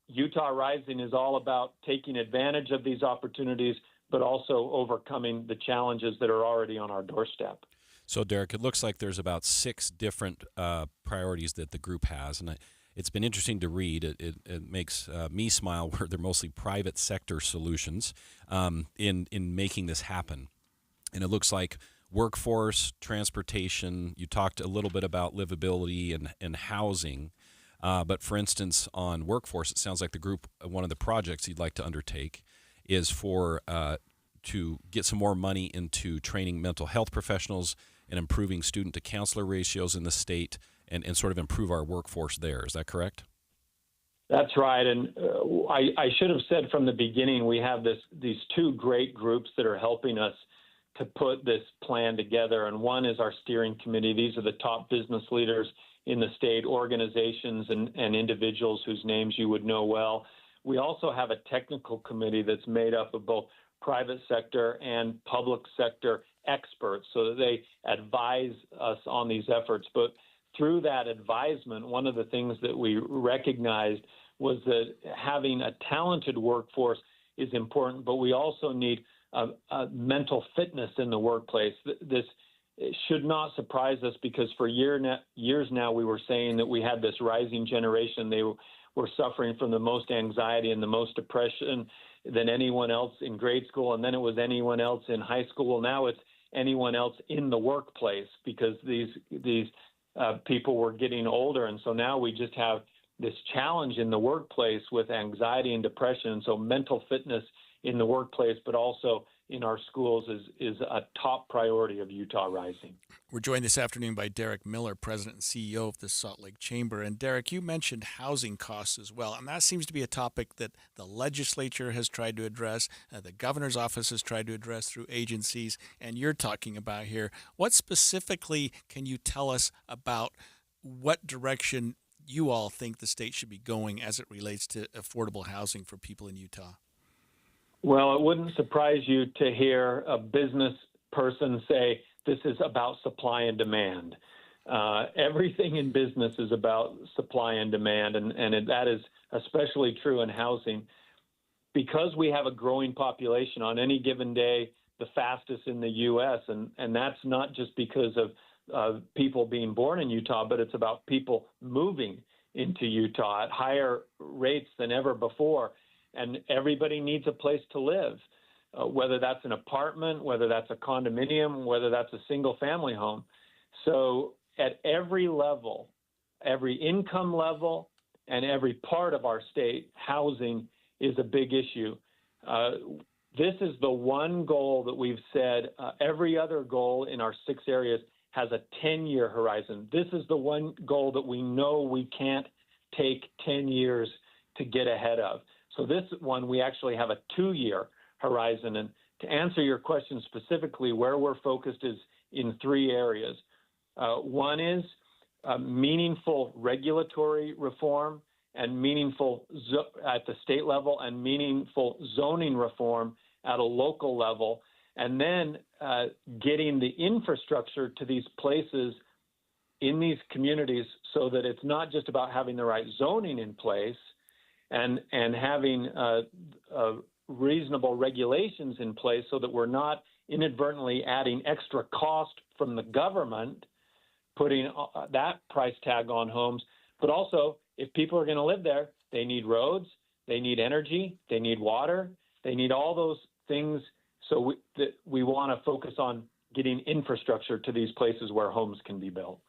Utah Rising is all about taking advantage of these opportunities, but also overcoming the challenges that are already on our doorstep. So, Derek, it looks like there's about 6 different priorities that the group has, and it's been interesting to read. It makes me smile where they're mostly private sector solutions in making this happen. And it looks like workforce, transportation, you talked a little bit about livability and housing. But for instance, on workforce, it sounds like the group, one of the projects you'd like to undertake is for to get some more money into training mental health professionals and improving student to counselor ratios in the state and sort of improve our workforce there. Is that correct? That's right. And I should have said from the beginning, we have these 2 great groups that are helping us to put this plan together. And one is our steering committee. These are the top business leaders in the state, organizations and individuals whose names you would know well. We also have a technical committee that's made up of both private sector and public sector experts so that they advise us on these efforts. But through that advisement, one of the things that we recognized was that having a talented workforce is important, but we also need a mental fitness in the workplace. This should not surprise us because for years now we were saying that we had this rising generation. They were suffering from the most anxiety and the most depression than anyone else in grade school, and then it was anyone else in high school. Now it's anyone else in the workplace because these people were getting older, and so now we just have this challenge in the workplace with anxiety and depression. And so mental fitness in the workplace, but also in our schools is a top priority of Utah Rising. We're joined this afternoon by Derek Miller, President and CEO of the Salt Lake Chamber. And Derek, you mentioned housing costs as well, and that seems to be a topic that the legislature has tried to address, the governor's office has tried to address through agencies, and you're talking about here. What specifically can you tell us about what direction you all think the state should be going as it relates to affordable housing for people in Utah? Well, it wouldn't surprise you to hear a business person say this is about supply and demand. Everything in business is about supply and demand, and that is especially true in housing. Because we have a growing population on any given day, the fastest in the U.S., and that's not just because of people being born in Utah, but it's about people moving into Utah at higher rates than ever before. And everybody needs a place to live, whether that's an apartment, whether that's a condominium, whether that's a single family home. So at every level, every income level, and every part of our state, housing is a big issue. This is the one goal that we've said every other goal in our 6 areas has a 10-year horizon. This is the one goal that we know we can't take 10 years to get ahead of. So this one, we actually have a 2-year horizon. And to answer your question specifically, where we're focused is in 3 areas. One is meaningful regulatory reform and meaningful at the state level and meaningful zoning reform at a local level. And then getting the infrastructure to these places in these communities so that it's not just about having the right zoning in place and having reasonable regulations in place so that we're not inadvertently adding extra cost from the government, putting that price tag on homes. But also, if people are going to live there, they need roads, they need energy, they need water, they need all those things. So we want to focus on getting infrastructure to these places where homes can be built.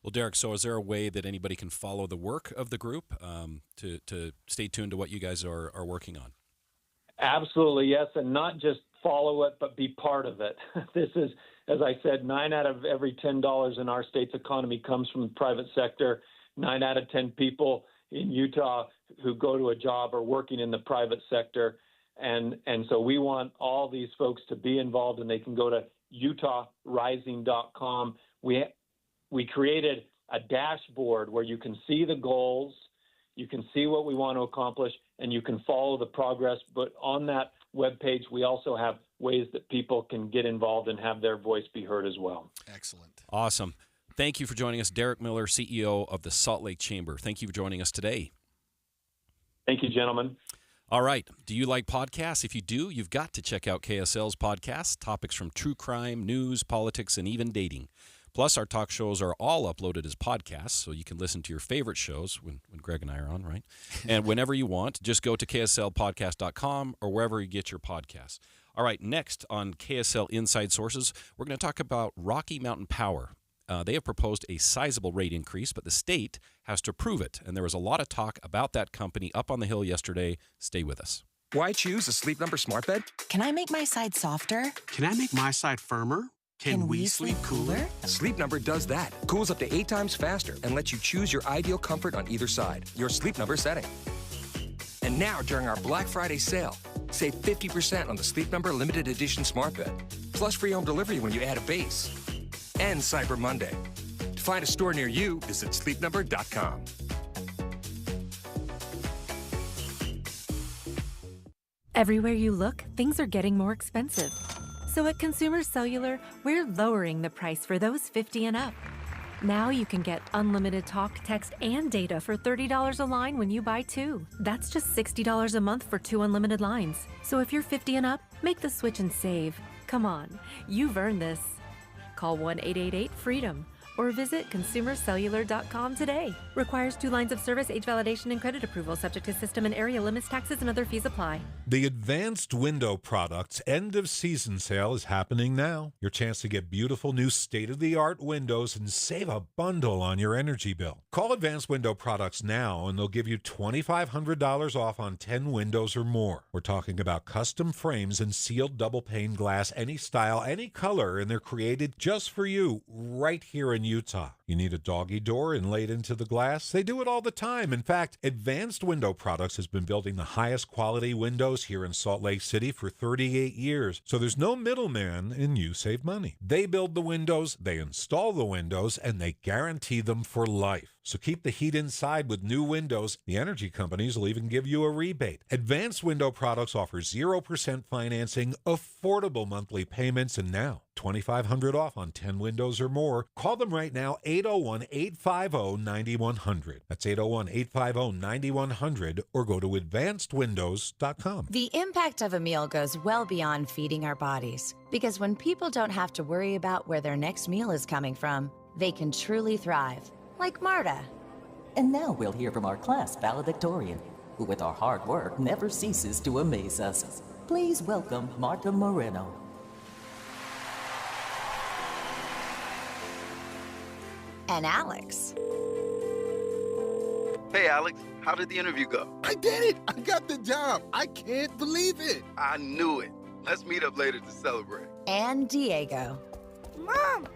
Well, Derek, so is there a way that anybody can follow the work of the group to stay tuned to what you guys are working on? Absolutely, yes, and not just follow it, but be part of it. This is, as I said, 9 out of every $10 in our state's economy comes from the private sector. 9 out of 10 people in Utah who go to a job are working in the private sector. And so we want all these folks to be involved, and they can go to utahrising.com. We created a dashboard where you can see the goals, you can see what we want to accomplish, and you can follow the progress. But on that webpage, we also have ways that people can get involved and have their voice be heard as well. Excellent. Awesome. Thank you for joining us, Derek Miller, CEO of the Salt Lake Chamber. Thank you for joining us today. Thank you, gentlemen. All right. Do you like podcasts? If you do, you've got to check out KSL's podcasts, topics from true crime, news, politics, and even dating. Plus, our talk shows are all uploaded as podcasts, so you can listen to your favorite shows when Greg and I are on, right? And whenever you want, just go to kslpodcast.com or wherever you get your podcasts. All right, next on KSL Inside Sources, we're going to talk about Rocky Mountain Power. They have proposed a sizable rate increase, but the state has to prove it. And there was a lot of talk about that company up on the Hill yesterday. Stay with us. Why choose a Sleep Number smart bed? Can I make my side softer? Can I make my side firmer? Can we sleep cooler? Sleep Number does that. Cools up to 8 times faster and lets you choose your ideal comfort on either side. Your Sleep Number setting. And now, during our Black Friday sale, save 50% on the Sleep Number limited edition smart bed. Plus free home delivery when you add a base. And Cyber Monday. To find a store near you, visit sleepnumber.com. Everywhere you look, things are getting more expensive. So at Consumer Cellular, we're lowering the price for those 50 and up. Now you can get unlimited talk, text, and data for $30 a line when you buy 2. That's just $60 a month for 2 unlimited lines. So if you're 50 and up, make the switch and save. Come on, you've earned this. Call 1-888-FREEDOM or visit consumercellular.com today. Requires 2 lines of service, age validation, and credit approval, subject to system and area limits, taxes, and other fees apply. The Advanced Window Products end-of-season sale is happening now. Your chance to get beautiful new state-of-the-art windows and save a bundle on your energy bill. Call Advanced Window Products now, and they'll give you $2,500 off on 10 windows or more. We're talking about custom frames and sealed double-pane glass, any style, any color, and they're created just for you right here in Utah. You need a doggy door inlaid into the glass? They do it all the time. In fact, Advanced Window Products has been building the highest quality windows here in Salt Lake City for 38 years. So there's no middleman and you save money. They build the windows, they install the windows, and they guarantee them for life. So keep the heat inside with new windows. The energy companies will even give you a rebate. Advanced Window Products offers 0% financing, affordable monthly payments, and now $2,500 off on 10 windows or more. Call them right now, 801-850-9100. That's 801-850-9100, or go to advancedwindows.com. The impact of a meal goes well beyond feeding our bodies, because when people don't have to worry about where their next meal is coming from, they can truly thrive. Like Marta. And now we'll hear from our class valedictorian, who with our hard work never ceases to amaze us. Please welcome Marta Moreno. And Alex. Hey, Alex, how did the interview go? I did it! I got the job! I can't believe it! I knew it. Let's meet up later to celebrate. And Diego. Mom!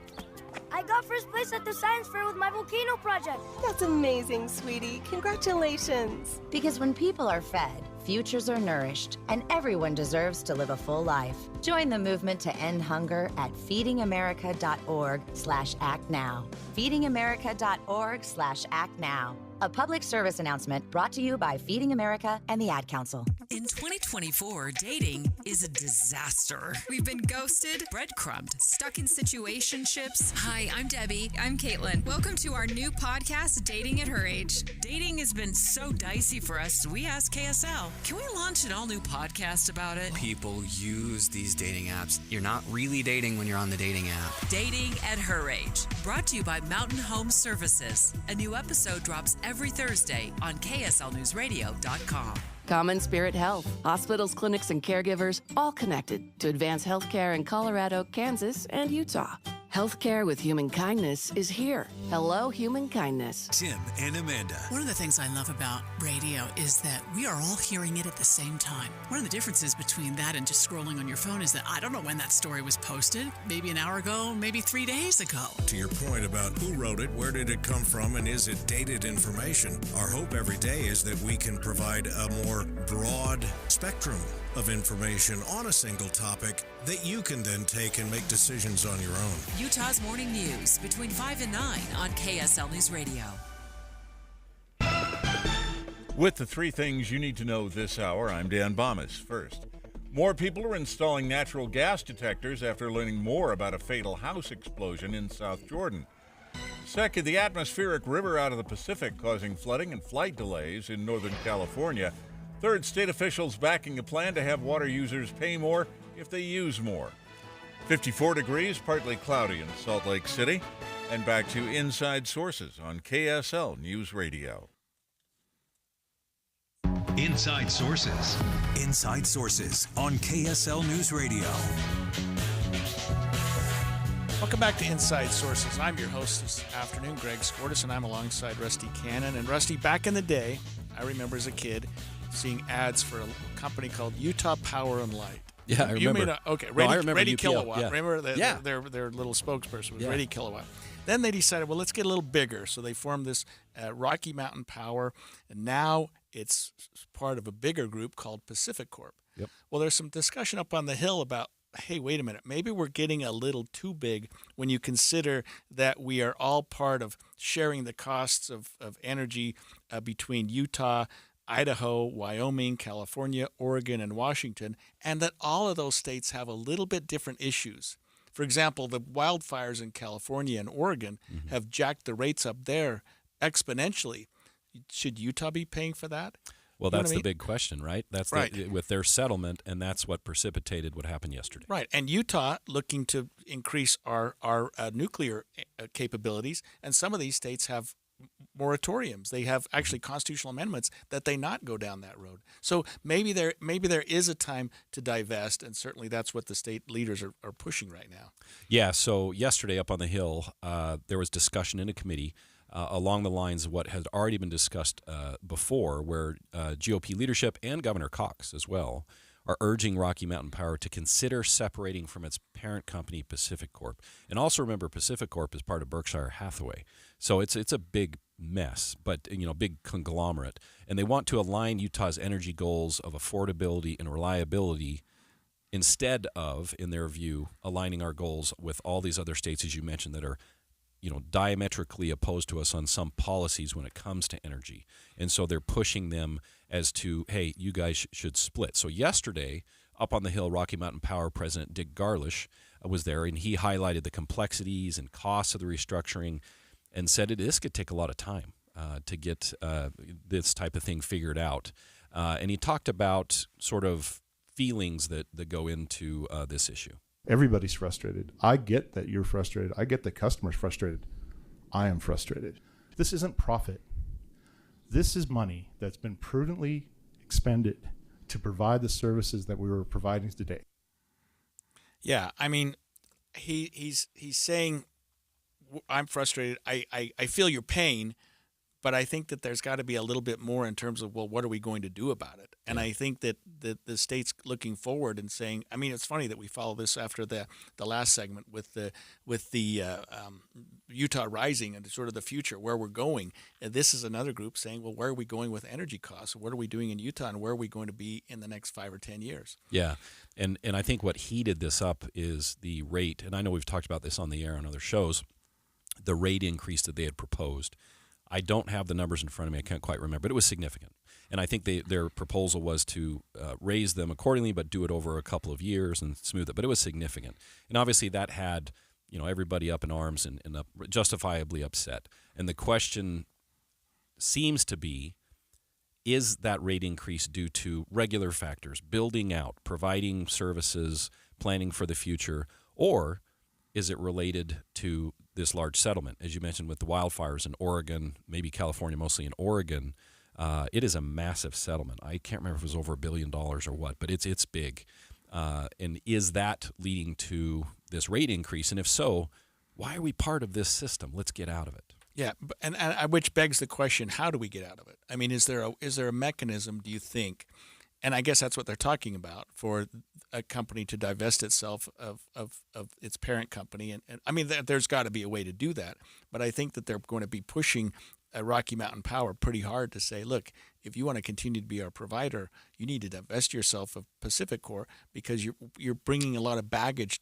I got first place at the science fair with my volcano project. That's amazing, sweetie. Congratulations. Because when people are fed, futures are nourished, and everyone deserves to live a full life. Join the movement to end hunger at feedingamerica.org/actnow. feedingamerica.org/actnow. A public service announcement brought to you by Feeding America and the Ad Council. In 2024, dating is a disaster. We've been ghosted, breadcrumbed, stuck in situationships. Hi, I'm Debbie. I'm Caitlin. Welcome to our new podcast, Dating at Her Age. Dating has been so dicey for us, we asked KSL, can we launch an all-new podcast about it? People use these dating apps. You're not really dating when you're on the dating app. Dating at Her Age, brought to you by Mountain Home Services. A new episode drops every Thursday on KSLNewsRadio.com. Common Spirit Health. Hospitals, clinics, and caregivers all connected to advance healthcare in Colorado, Kansas, and Utah. Healthcare with human kindness is here. Hello, human kindness. Tim and Amanda. One of the things I love about radio is that we are all hearing it at the same time. One of the differences between that and just scrolling on your phone is that I don't know when that story was posted. Maybe an hour ago, maybe 3 days ago. To your point about who wrote it, where did it come from, and is it dated information, our hope every day is that we can provide a more broad spectrum of information on a single topic that you can then take and make decisions on your own. Utah's Morning News between 5 and 9 on KSL News Radio. With the 3 things you need to know this hour, I'm Dan Bomas. First, more people are installing natural gas detectors after learning more about a fatal house explosion in South Jordan. Second, the atmospheric river out of the Pacific causing flooding and flight delays in Northern California. Third, state officials backing a plan to have water users pay more if they use more. 54 degrees, partly cloudy in Salt Lake City. And back to Inside Sources on KSL News Radio. Inside Sources. Inside Sources on KSL News Radio. Welcome back to Inside Sources. I'm your host this afternoon, Greg Skordas, and I'm alongside Rusty Cannon. And Rusty, back in the day, I remember as a kid seeing ads for a company called Utah Power and Light. Yeah, I remember. You may not, okay, Ready Kilowatt. Yeah. Remember their little spokesperson was Ready Kilowatt. Then they decided, well, let's get a little bigger. So they formed this Rocky Mountain Power, and now it's part of a bigger group called Pacific Corp. Yep. Well, there's some discussion up on the Hill about, hey, wait a minute, maybe we're getting a little too big when you consider that we are all part of sharing the costs of energy between Utah, Idaho, Wyoming, California, Oregon, and Washington, and that all of those states have a little bit different issues. For example, the wildfires in California and Oregon have jacked the rates up there exponentially. Should Utah be paying for that? Well, that's the big question, right? That's right. With their settlement, and that's what precipitated what happened yesterday. Right. And Utah looking to increase our nuclear capabilities, and some of these states have moratoriums. They have actually constitutional amendments that they not go down that road. So maybe there is a time to divest, and certainly that's what the state leaders are pushing right now. Yeah, so yesterday up on the Hill, there was discussion in a committee along the lines of what had already been discussed before, where GOP leadership and Governor Caucus as well are urging Rocky Mountain Power to consider separating from its parent company, Pacific Corp. And also remember, Pacific Corp is part of Berkshire Hathaway. So it's a big mess, but big conglomerate. And they want to align Utah's energy goals of affordability and reliability instead of, in their view, aligning our goals with all these other states, as you mentioned, that are diametrically opposed to us on some policies when it comes to energy. And so they're pushing them as to, hey, you guys should split. So yesterday, up on the Hill, Rocky Mountain Power President Dick Garlish was there, and he highlighted the complexities and costs of the restructuring and said this could take a lot of time to get this type of thing figured out. And he talked about sort of feelings that go into this issue. Everybody's frustrated. I get that you're frustrated. I get the customer's frustrated. I am frustrated. This isn't profit. This is money that's been prudently expended to provide the services that we were providing today. Yeah, I mean, he's saying, I'm frustrated. I feel your pain, but I think that there's got to be a little bit more in terms of, well, what are we going to do about it? And I think that the state's looking forward and saying, I mean, it's funny that we follow this after the last segment with the Utah Rising and sort of the future, where we're going. And this is another group saying, well, where are we going with energy costs? What are we doing in Utah, and where are we going to be in the next 5 or 10 years? Yeah, and I think what heated this up is the rate, and I know we've talked about this on the air on other shows, the rate increase that they had proposed. I don't have the numbers in front of me. I can't quite remember, but it was significant. And I think their proposal was to raise them accordingly, but do it over a couple of years and smooth it. But it was significant. And obviously that had everybody up in arms and justifiably upset. And the question seems to be, is that rate increase due to regular factors, building out, providing services, planning for the future, or is it related to this large settlement? As you mentioned with the wildfires in Oregon, maybe California, mostly in Oregon, it is a massive settlement. I can't remember if it was over $1 billion or what, but it's big. And is that leading to this rate increase? And if so, why are we part of this system? Let's get out of it. Yeah, and which begs the question: how do we get out of it? I mean, is there a mechanism? Do you think? And I guess that's what they're talking about, for a company to divest itself of its parent company. And I mean, there's got to be a way to do that. But I think that they're going to be pushing Rocky Mountain Power pretty hard to say, look, if you want to continue to be our provider, you need to divest yourself of Pacific Corp, because you're bringing a lot of baggage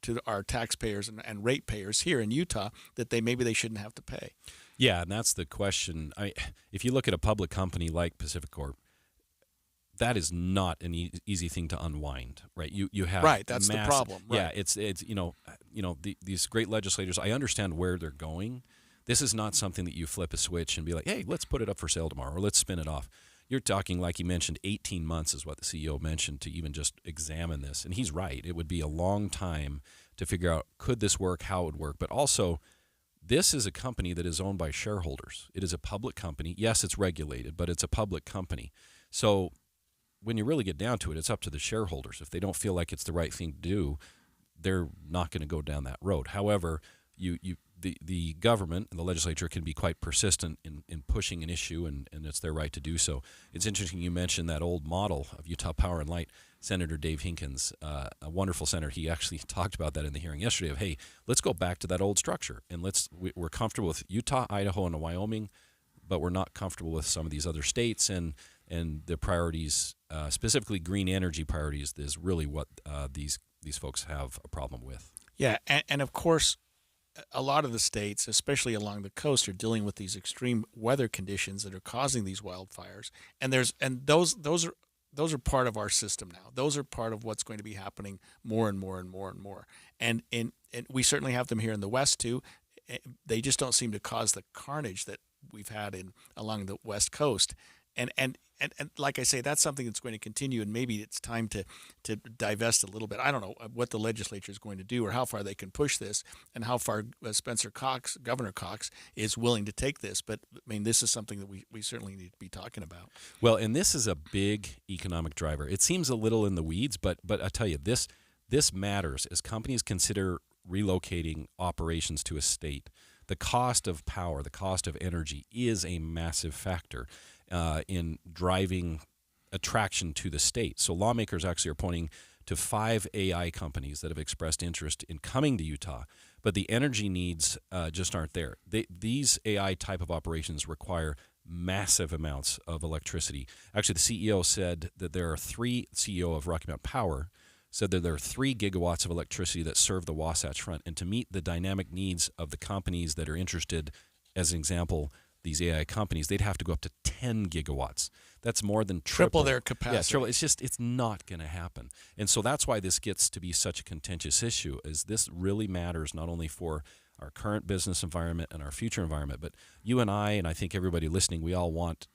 to our taxpayers and ratepayers here in Utah that maybe they shouldn't have to pay. Yeah, and that's the question. If you look at a public company like Pacific Corp, that is not an easy thing to unwind, right? You have right. That's the problem. Right. Yeah, it's these great legislators, I understand where they're going. This is not something that you flip a switch and be like, hey, let's put it up for sale tomorrow, or let's spin it off. You're talking, like you mentioned, 18 months is what the CEO mentioned to even just examine this. And he's right. It would be a long time to figure out, could this work, how it would work. But also, this is a company that is owned by shareholders. It is a public company. Yes, it's regulated, but it's a public company. So when you really get down to it, it's up to the shareholders. If they don't feel like it's the right thing to do, they're not going to go down that road. However, the government and the legislature can be quite persistent in pushing an issue, and it's their right to do so. It's interesting you mentioned that old model of Utah Power and Light. Senator Dave Hinkins, a wonderful senator, he actually talked about that in the hearing yesterday of, hey, let's go back to that old structure, and we're comfortable with Utah, Idaho, and Wyoming, but we're not comfortable with some of these other states, and the priorities, specifically green energy priorities, is really what these folks have a problem with. Yeah, and of course, a lot of the states, especially along the coast, are dealing with these extreme weather conditions that are causing these wildfires, and those are part of our system now. Those are part of what's going to be happening more and more and more and more. And we certainly have them here in the West too. They just don't seem to cause the carnage that we've had along the West Coast. And like I say, that's something that's going to continue, and maybe it's time to divest a little bit. I don't know what the legislature is going to do or how far they can push this and how far Governor Cox is willing to take this. But, I mean, this is something that we certainly need to be talking about. Well, and this is a big economic driver. It seems a little in the weeds, but I tell you, this matters as companies consider relocating operations to a state. The cost of power, the cost of energy is a massive factor in driving attraction to the state. So lawmakers actually are pointing to 5 AI companies that have expressed interest in coming to Utah, but the energy needs just aren't there. These AI type of operations require massive amounts of electricity. Actually, the CEO said that CEO of Rocky Mountain Power said that there are 3 gigawatts of electricity that serve the Wasatch Front. And to meet the dynamic needs of the companies that are interested, as an example, these AI companies, they'd have to go up to 10 gigawatts. That's more than triple their capacity. Yeah, it's not going to happen. And so that's why this gets to be such a contentious issue, is this really matters not only for our current business environment and our future environment, but you and I think everybody listening, we all want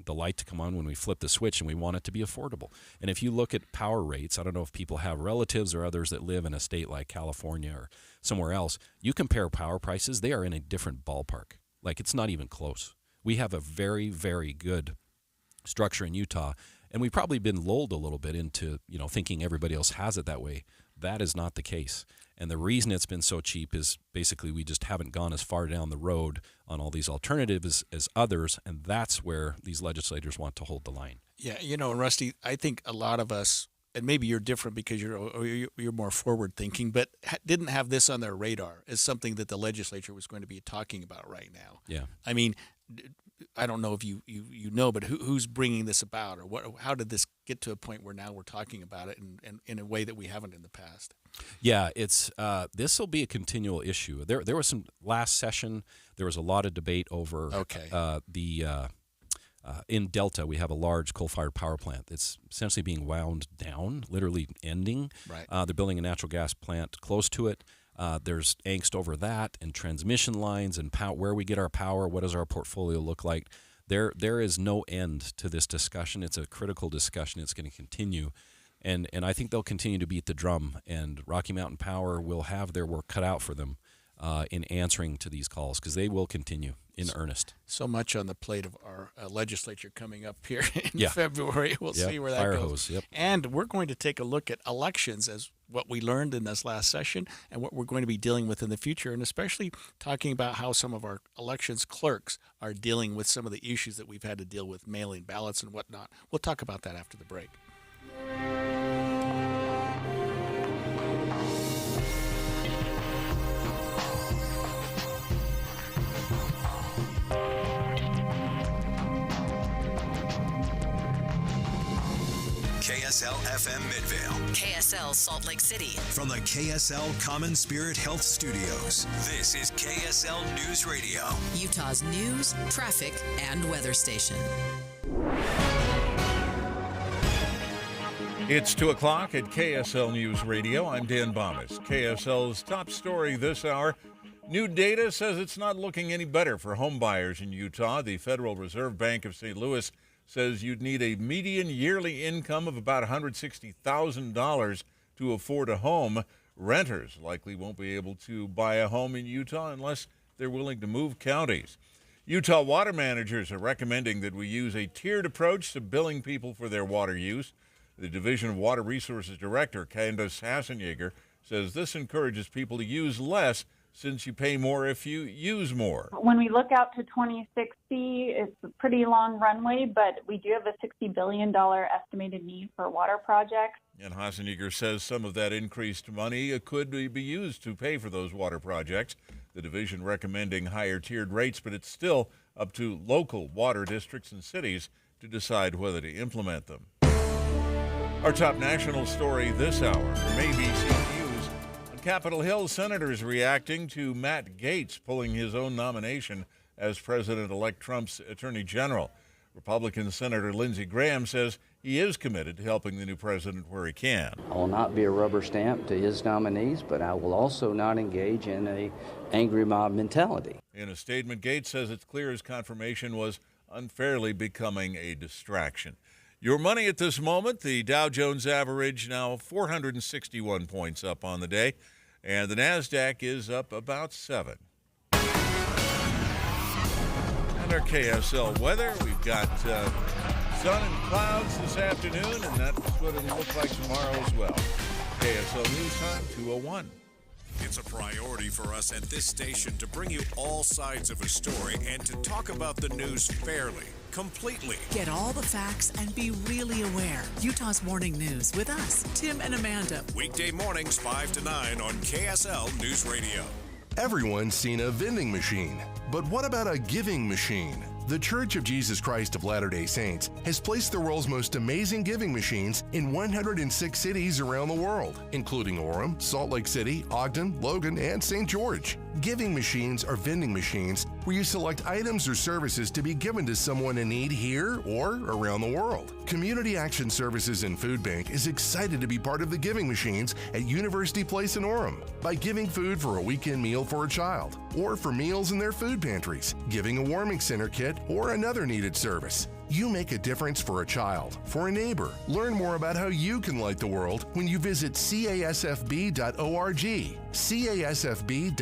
the light to come on when we flip the switch, and we want it to be affordable. And if you look at power rates, I don't know if people have relatives or others that live in a state like California or somewhere else, you compare power prices, they are in a different ballpark. Like, it's not even close. We have a very, very good structure in Utah, and we've probably been lulled a little bit into, thinking everybody else has it that way. That is not the case. And the reason it's been so cheap is basically we just haven't gone as far down the road on all these alternatives as others, and that's where these legislators want to hold the line. Yeah, Rusty, I think a lot of us, and maybe you're different because you're more forward thinking, but didn't have this on their radar as something that the legislature was going to be talking about right now. Yeah. I mean, I don't know if you know, but who's bringing this about, or how did this get to a point where now we're talking about it in a way that we haven't in the past? Yeah, it's this will be a continual issue. There was some last session. There was a lot of debate over in Delta, we have a large coal-fired power plant that's essentially being wound down, literally ending. Right. They're building a natural gas plant close to it. There's angst over that and transmission lines and where we get our power. What does our portfolio look like? There is no end to this discussion. It's a critical discussion. It's going to continue. And I think they'll continue to beat the drum, and Rocky Mountain Power will have their work cut out for them in answering to these calls, because they will continue in earnest. So much on the plate of our legislature coming up here in February. We'll see where that Fire goes. Hose, yep. And we're going to take a look at elections as what we learned in this last session and what we're going to be dealing with in the future, and especially talking about how some of our elections clerks are dealing with some of the issues that we've had to deal with, mailing ballots and whatnot. We'll talk about that after the break. KSL FM Midvale. KSL Salt Lake City. From the KSL Common Spirit Health Studios, this is KSL News Radio. Utah's news, traffic, and weather station. It's 2 o'clock at KSL News Radio. I'm Dan Bomas. KSL's top story this hour. New data says it's not looking any better for home buyers in Utah. The Federal Reserve Bank of St. Louis says you'd need a median yearly income of about $160,000 to afford a home. Renters likely won't be able to buy a home in Utah unless they're willing to move counties. Utah water managers are recommending that we use a tiered approach to billing people for their water use. The Division of Water Resources Director, Candace Hassenjager, says this encourages people to use less since you pay more if you use more. When we look out to 2060, it's a pretty long runway, but we do have a $60 billion estimated need for water projects. And Hassenjager says some of that increased money could be used to pay for those water projects. The division recommending higher tiered rates, but it's still up to local water districts and cities to decide whether to implement them. Our top national story this hour from ABC News. On Capitol Hill, senators reacting to Matt Gaetz pulling his own nomination as President-elect Trump's Attorney General. Republican Senator Lindsey Graham says he is committed to helping the new president where he can. I will not be a rubber stamp to his nominees, but I will also not engage in an angry mob mentality. In a statement, Gaetz says it's clear his confirmation was unfairly becoming a distraction. Your money at this moment, the Dow Jones average now 461 points up on the day, and the NASDAQ is up about 7. And our KSL weather, we've got sun and clouds this afternoon, and that's what it'll look like tomorrow as well. KSL News Time, 2:01. It's a priority for us at this station to bring you all sides of a story and to talk about the news fairly, completely. Get all the facts and be really aware. Utah's Morning News with us, Tim and Amanda. Weekday mornings 5 to 9 on KSL News Radio. Everyone's seen a vending machine, but what about a giving machine? The Church of Jesus Christ of Latter-day Saints has placed the world's most amazing giving machines in 106 cities around the world, including Orem, Salt Lake City, Ogden, Logan, and St. George. Giving machines are vending machines where you select items or services to be given to someone in need here or around the world. Community Action Services and Food Bank is excited to be part of the giving machines at University Place in Orem by giving food for a weekend meal for a child or for meals in their food pantries, giving a warming center kit, or another needed service. You make a difference for a child, for a neighbor. Learn more about how you can light the world when you visit casfb.org. casfb.org.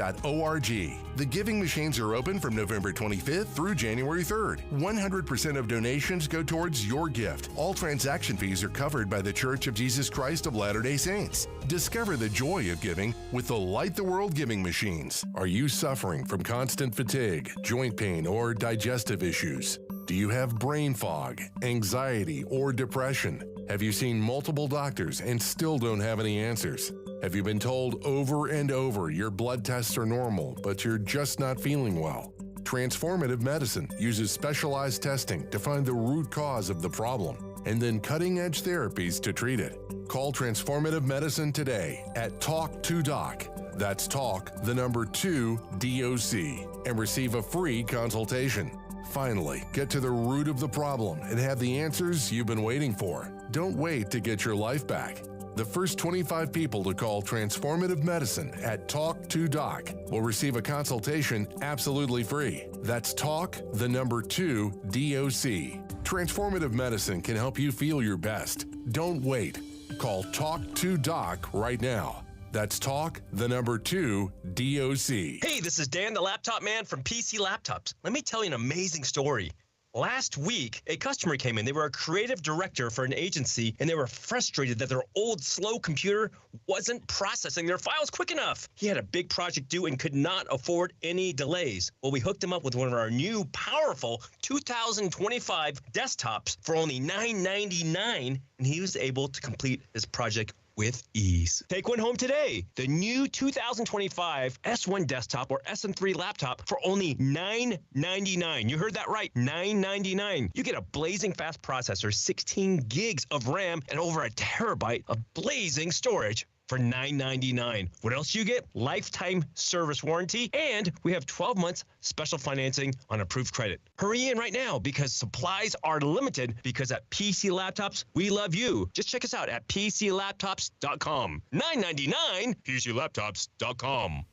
The giving machines are open from November 25th through January 3rd. 100% of donations go towards your gift. All transaction fees are covered by the Church of Jesus Christ of Latter-day Saints. Discover the joy of giving with the Light the World giving machines. Are you suffering from constant fatigue, joint pain, or digestive issues? Do you have brain fog, anxiety, or depression? Have you seen multiple doctors and still don't have any answers? Have you been told over and over your blood tests are normal, but you're just not feeling well? Transformative medicine uses specialized testing to find the root cause of the problem and then cutting-edge therapies to treat it. Call Transformative Medicine today at Talk to Doc. That's Talk, the number 2, DOC, and receive a free consultation. Finally, get to the root of the problem and have the answers you've been waiting for. Don't wait to get your life back. The first 25 people to call Transformative Medicine at Talk to Doc will receive a consultation absolutely free. That's Talk, the number 2, DOC. Transformative Medicine can help you feel your best. Don't wait. Call Talk to Doc right now. That's Talk, the number 2, DOC. Hey, this is Dan, the laptop man from PC Laptops. Let me tell you an amazing story. Last week, a customer came in. They were a creative director for an agency, and they were frustrated that their old, slow computer wasn't processing their files quick enough. He had a big project due and could not afford any delays. Well, we hooked him up with one of our new, powerful 2025 desktops for only $999, and he was able to complete his project with ease. Take one home today. The new 2025 S1 desktop or SM3 laptop for only $999. You heard that right, $999. You get a blazing fast processor, 16 gigs of RAM, and over a terabyte of blazing storage for $9.99. What else do you get? Lifetime service warranty, and we have 12 months special financing on approved credit. Hurry in right now because supplies are limited, because at PC Laptops, we love you. Just check us out at PCLaptops.com. $9.99, PCLaptops.com.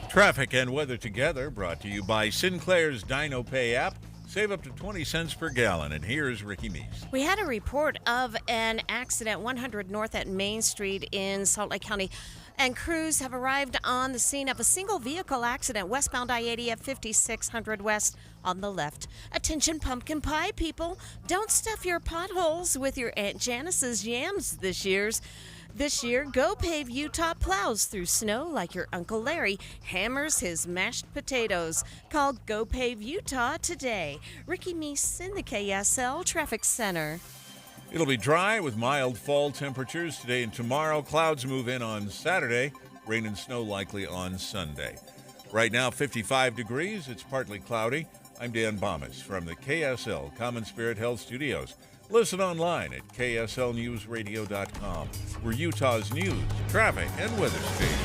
Traffic and weather together brought to you by Sinclair's Dino Pay app. Save up to 20 cents per gallon. And here's Ricky Meese. We had a report of an accident 100 North at Main Street in Salt Lake County. And crews have arrived on the scene of a single vehicle accident westbound I-80 at 5600 West on the left. Attention pumpkin pie people, don't stuff your potholes with your Aunt Janice's yams this year. Go Pave Utah plows through snow like your Uncle Larry hammers his mashed potatoes. Call Go Pave Utah today. Ricky Meese in the KSL Traffic Center. It'll be dry with mild fall temperatures today and tomorrow. Clouds move in on Saturday. Rain and snow likely on Sunday. Right now, 55 degrees. It's partly cloudy. I'm Dan Bomas from the KSL Common Spirit Health Studios. Listen online at kslnewsradio.com. We're Utah's news, traffic, and weather station.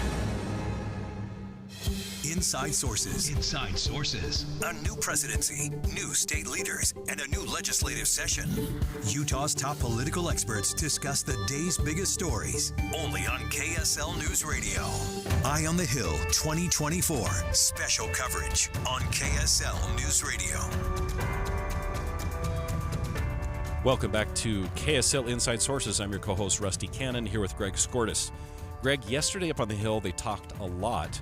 Inside Sources. Inside Sources. A new presidency, new state leaders, and a new legislative session. Utah's top political experts discuss the day's biggest stories. Only on KSL News Radio. Eye on the Hill 2024. Special coverage on KSL News Radio. Welcome back to KSL Inside Sources. I'm your co-host, Rusty Cannon, here with Greg Skordas. Greg, yesterday up on the Hill, they talked a lot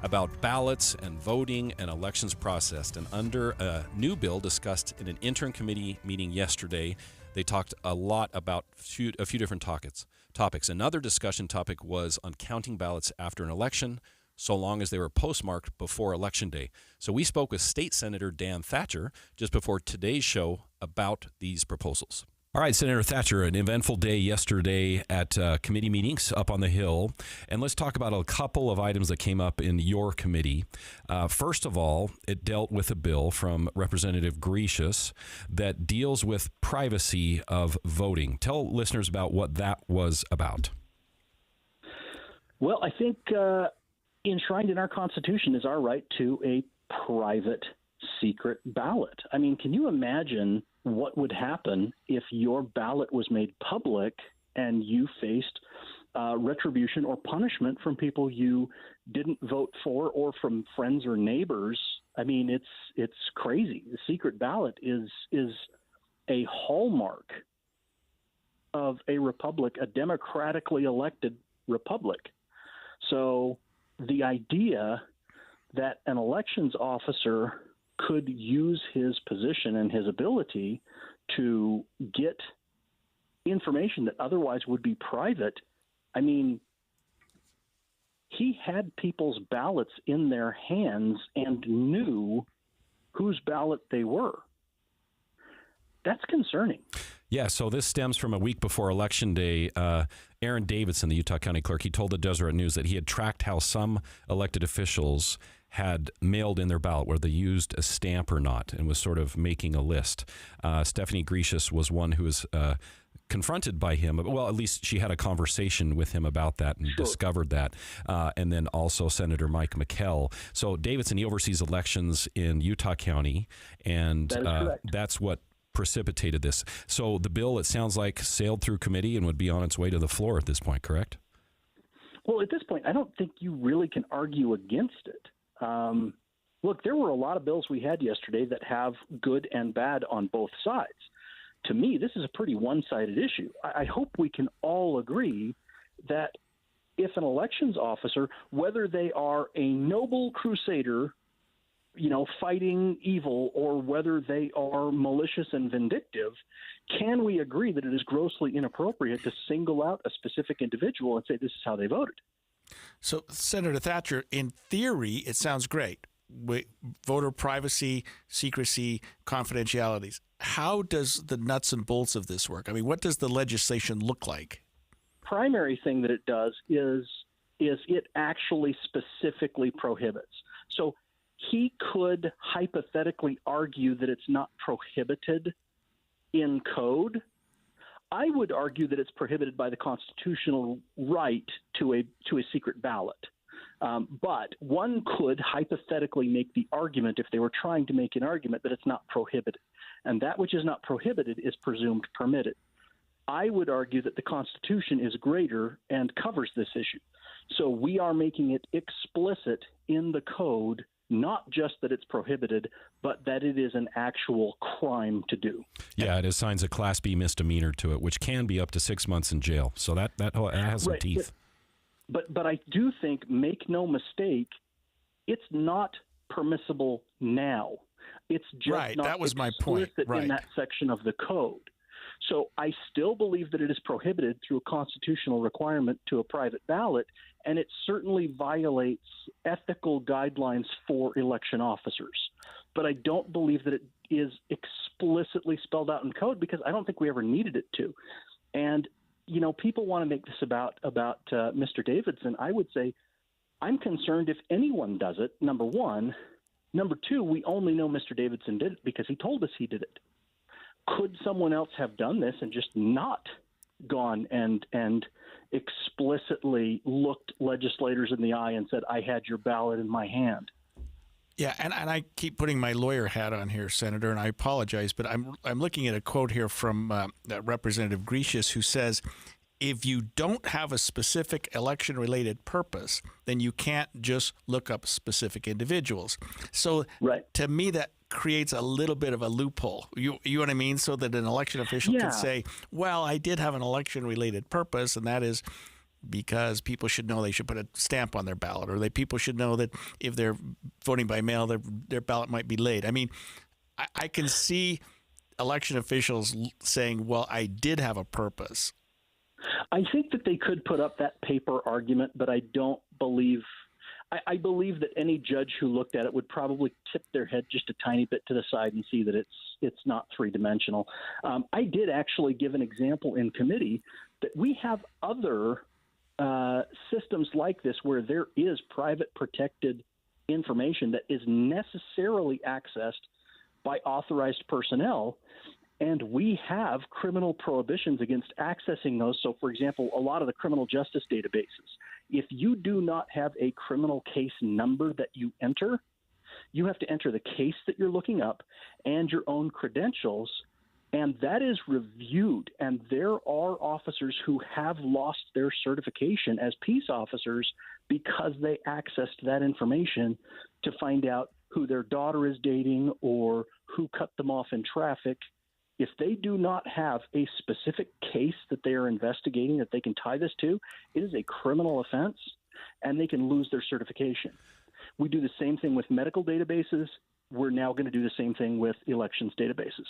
about ballots and voting and elections processed. And under a new bill discussed in an interim committee meeting yesterday, they talked a lot about a few different topics. Another discussion topic was on counting ballots after an election, so long as they were postmarked before Election Day. So we spoke with State Senator Dan Thatcher just before today's show about these proposals. All right, Senator Thatcher, an eventful day yesterday at committee meetings up on the Hill. And let's talk about a couple of items that came up in your committee. First of all, it dealt with a bill from Representative Gaetz that deals with privacy of voting. Tell listeners about what that was about. Well, I think enshrined in our Constitution is our right to a private, secret ballot. I mean, can you imagine what would happen if your ballot was made public and you faced retribution or punishment from people you didn't vote for or from friends or neighbors? I mean, it's crazy. The secret ballot is a hallmark of a republic, a democratically elected republic. So the idea that an elections officer could use his position and his ability to get information that otherwise would be private, I mean, he had people's ballots in their hands and knew whose ballot they were. That's concerning. Yeah, so this stems from a week before Election Day. Aaron Davidson, the Utah County Clerk, he told the Deseret News that he had tracked how some elected officials had mailed in their ballot, whether they used a stamp or not, and was sort of making a list. Stephanie Gaetz was one who was confronted by him. Well, at least she had a conversation with him about that and discovered that. And then also Senator Mike McKell. So Davidson, he oversees elections in Utah County, and that's what precipitated this. So the bill, it sounds like, sailed through committee and would be on its way to the floor at this point, correct? Well, at this point, I don't think you really can argue against it. Look, there were a lot of bills we had yesterday that have good and bad on both sides. To me, this is a pretty one-sided issue. I hope we can all agree that if an elections officer, whether they are a noble crusader, fighting evil, or whether they are malicious and vindictive, can we agree that it is grossly inappropriate to single out a specific individual and say this is how they voted? So, Senator Thatcher, in theory, it sounds great. Voter privacy, secrecy, confidentialities. How does the nuts and bolts of this work? I mean, what does the legislation look like? Primary thing that it does is it actually specifically prohibits. So he could hypothetically argue that it's not prohibited in code. I would argue that it's prohibited by the constitutional right to a secret ballot. But one could hypothetically make the argument, if they were trying to make an argument, that it's not prohibited. And that which is not prohibited is presumed permitted. I would argue that the Constitution is greater and covers this issue. So we are making it explicit in the code, not just that it's prohibited, but that it is an actual crime to do. Yeah, it assigns a Class B misdemeanor to it, which can be up to 6 months in jail. So that has some teeth. But I do think, make no mistake, it's not permissible now. It's just right. not That was my point. Right. In that section of the code. So I still believe that it is prohibited through a constitutional requirement to a private ballot, and it certainly violates ethical guidelines for election officers. But I don't believe that it is explicitly spelled out in code, because I don't think we ever needed it to. And, you know, people want to make this about Mr. Davidson. I would say I'm concerned if anyone does it, number one. Number two, we only know Mr. Davidson did it because he told us he did it. Could someone else have done this and just not gone and explicitly looked legislators in the eye and said, I had your ballot in my hand? Yeah, and I keep putting my lawyer hat on here, Senator, and I apologize, but I'm looking at a quote here from Representative Grecius, who says, if you don't have a specific election-related purpose, then you can't just look up specific individuals. So to me, that creates a little bit of a loophole. You know what I mean? So that an election official can say, well, I did have an election-related purpose, and that is because people should know they should put a stamp on their ballot, or people should know that if they're voting by mail, their ballot might be late. I mean, I can see election officials saying, well, I did have a purpose. I think that they could put up that paper argument, but I don't believe I believe that any judge who looked at it would probably tip their head just a tiny bit to the side and see that it's not three-dimensional. I did actually give an example in committee that we have other systems like this where there is private protected information that is necessarily accessed by authorized personnel, and we have criminal prohibitions against accessing those. So, for example, a lot of the criminal justice databases, if you do not have a criminal case number that you enter, you have to enter the case that you're looking up and your own credentials, and that is reviewed. And there are officers who have lost their certification as peace officers because they accessed that information to find out who their daughter is dating or who cut them off in traffic. If they do not have a specific case that they are investigating that they can tie this to, it is a criminal offense, and they can lose their certification. We do the same thing with medical databases. We're now going to do the same thing with elections databases.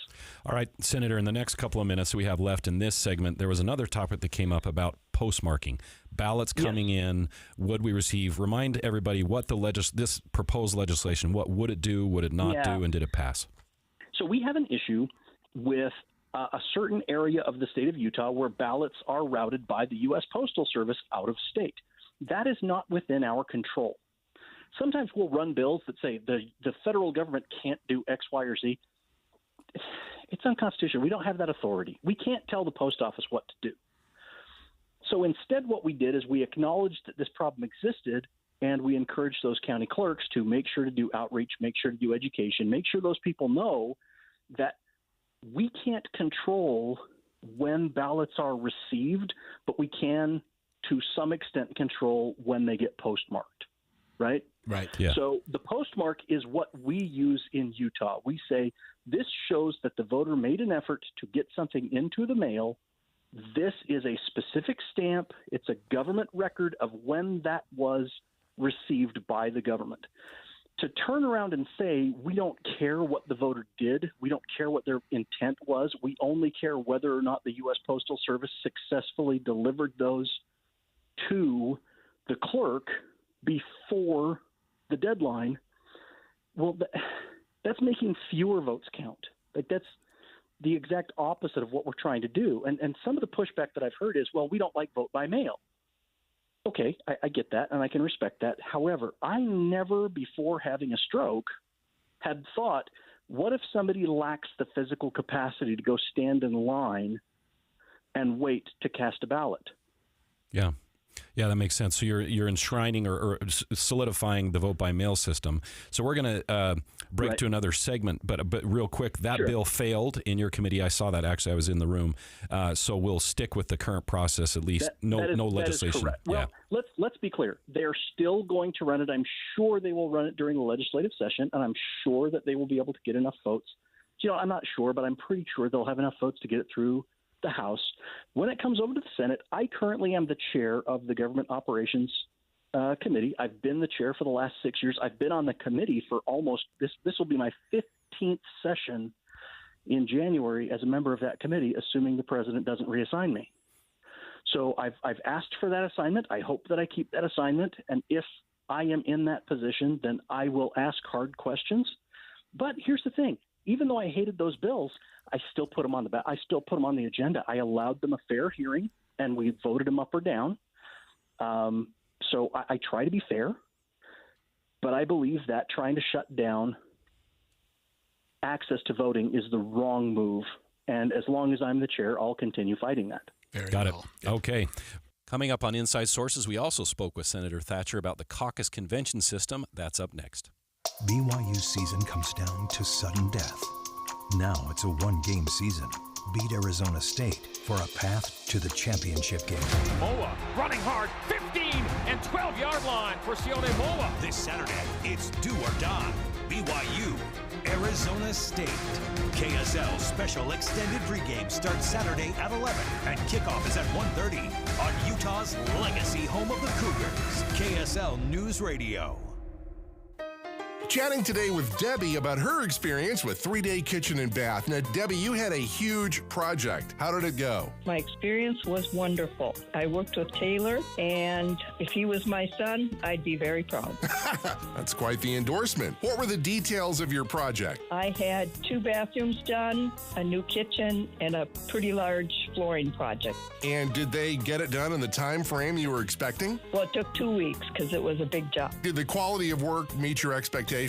All right, Senator, in the next couple of minutes we have left in this segment, there was another topic that came up about postmarking. Ballots coming in, would we receive? Remind everybody what this proposed legislation, what would it do, would it not do, and did it pass? So we have an issue with a certain area of the state of Utah where ballots are routed by the U.S. Postal Service out of state. That is not within our control. Sometimes we'll run bills that say the federal government can't do X, Y, or Z. It's unconstitutional. We don't have that authority. We can't tell the post office what to do. So instead what we did is we acknowledged that this problem existed, and we encouraged those county clerks to make sure to do outreach, make sure to do education, make sure those people know that we can't control when ballots are received, but we can, to some extent, control when they get postmarked, right? Right, yeah. So the postmark is what we use in Utah. We say this shows that the voter made an effort to get something into the mail. This is a specific stamp. It's a government record of when that was received by the government. To turn around and say we don't care what the voter did, we don't care what their intent was, we only care whether or not the U.S. Postal Service successfully delivered those to the clerk before the deadline, well, that's making fewer votes count. Like, that's the exact opposite of what we're trying to do. And some of the pushback that I've heard is, well, we don't like vote by mail. Okay, I get that, and I can respect that. However, I never before having a stroke had thought, what if somebody lacks the physical capacity to go stand in line and wait to cast a ballot. Yeah. Yeah, that makes sense. So you're enshrining or solidifying the vote by mail system. So we're going to break to another segment, but real quick, that bill failed in your committee. I saw that, actually. I was in the room. So we'll stick with the current process, at least. No legislation. That is correct. Well, let's be clear. They're still going to run it. I'm sure they will run it during the legislative session, and I'm sure that they will be able to get enough votes. I'm not sure, but I'm pretty sure they'll have enough votes to get it through the House. When it comes over to the Senate, I currently am the chair of the Government Operations Committee. I've been the chair for the last 6 years. I've been on the committee for almost this will be my 15th session in January as a member of that committee, assuming the president doesn't reassign me. So I've asked for that assignment. I hope that I keep that assignment, and if I am in that position, then I will ask hard questions. But here's the thing. Even though I hated those bills, I still put them on the agenda. I allowed them a fair hearing, and we voted them up or down. So I try to be fair, but I believe that trying to shut down access to voting is the wrong move. And as long as I'm the chair, I'll continue fighting that. Got it. Okay. Coming up on Inside Sources, we also spoke with Senator Thatcher about the Caucus convention system. That's up next. BYU's season comes down to sudden death. Now it's a one-game season. Beat Arizona State for a path to the championship game. Moa running hard, 15 and 12-yard line for Sione Moa. This Saturday, it's do or die. BYU, Arizona State. KSL special extended pregame starts Saturday at 11, and kickoff is at 1:30 on Utah's legacy home of the Cougars, KSL News Radio. Chatting today with Debbie about her experience with 3-Day Kitchen and Bath. Now, Debbie, you had a huge project. How did it go? My experience was wonderful. I worked with Taylor, and if he was my son, I'd be very proud. That's quite the endorsement. What were the details of your project? I had 2 bathrooms done, a new kitchen, and a pretty large flooring project. And did they get it done in the time frame you were expecting? Well, it took 2 weeks because it was a big job. Did the quality of work meet your expectations?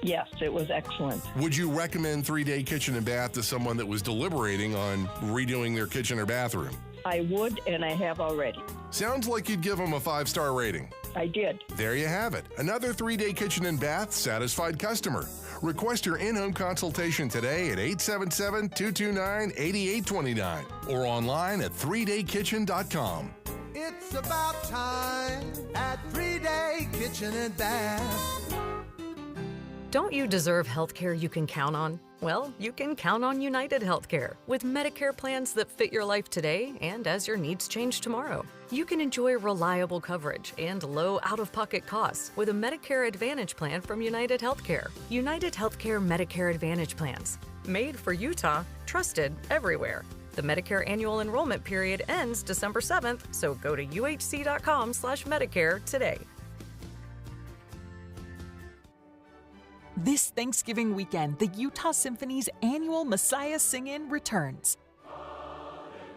Yes, it was excellent. Would you recommend 3-Day Kitchen and Bath to someone that was deliberating on redoing their kitchen or bathroom? I would, and I have already. Sounds like you'd give them a 5-star rating. I did. There you have it. Another 3-Day Kitchen and Bath satisfied customer. Request your in-home consultation today at 877-229-8829 or online at 3daykitchen.com. It's about time at 3-Day Kitchen and Bath. Don't you deserve health care you can count on? Well, you can count on United Healthcare with Medicare plans that fit your life today and as your needs change tomorrow. You can enjoy reliable coverage and low out-of-pocket costs with a Medicare Advantage plan from United Healthcare. United Healthcare Medicare Advantage plans. Made for Utah, trusted everywhere. The Medicare annual enrollment period ends December 7th, so go to uhc.com/Medicare today. This Thanksgiving weekend, the Utah Symphony's annual Messiah Sing-In returns.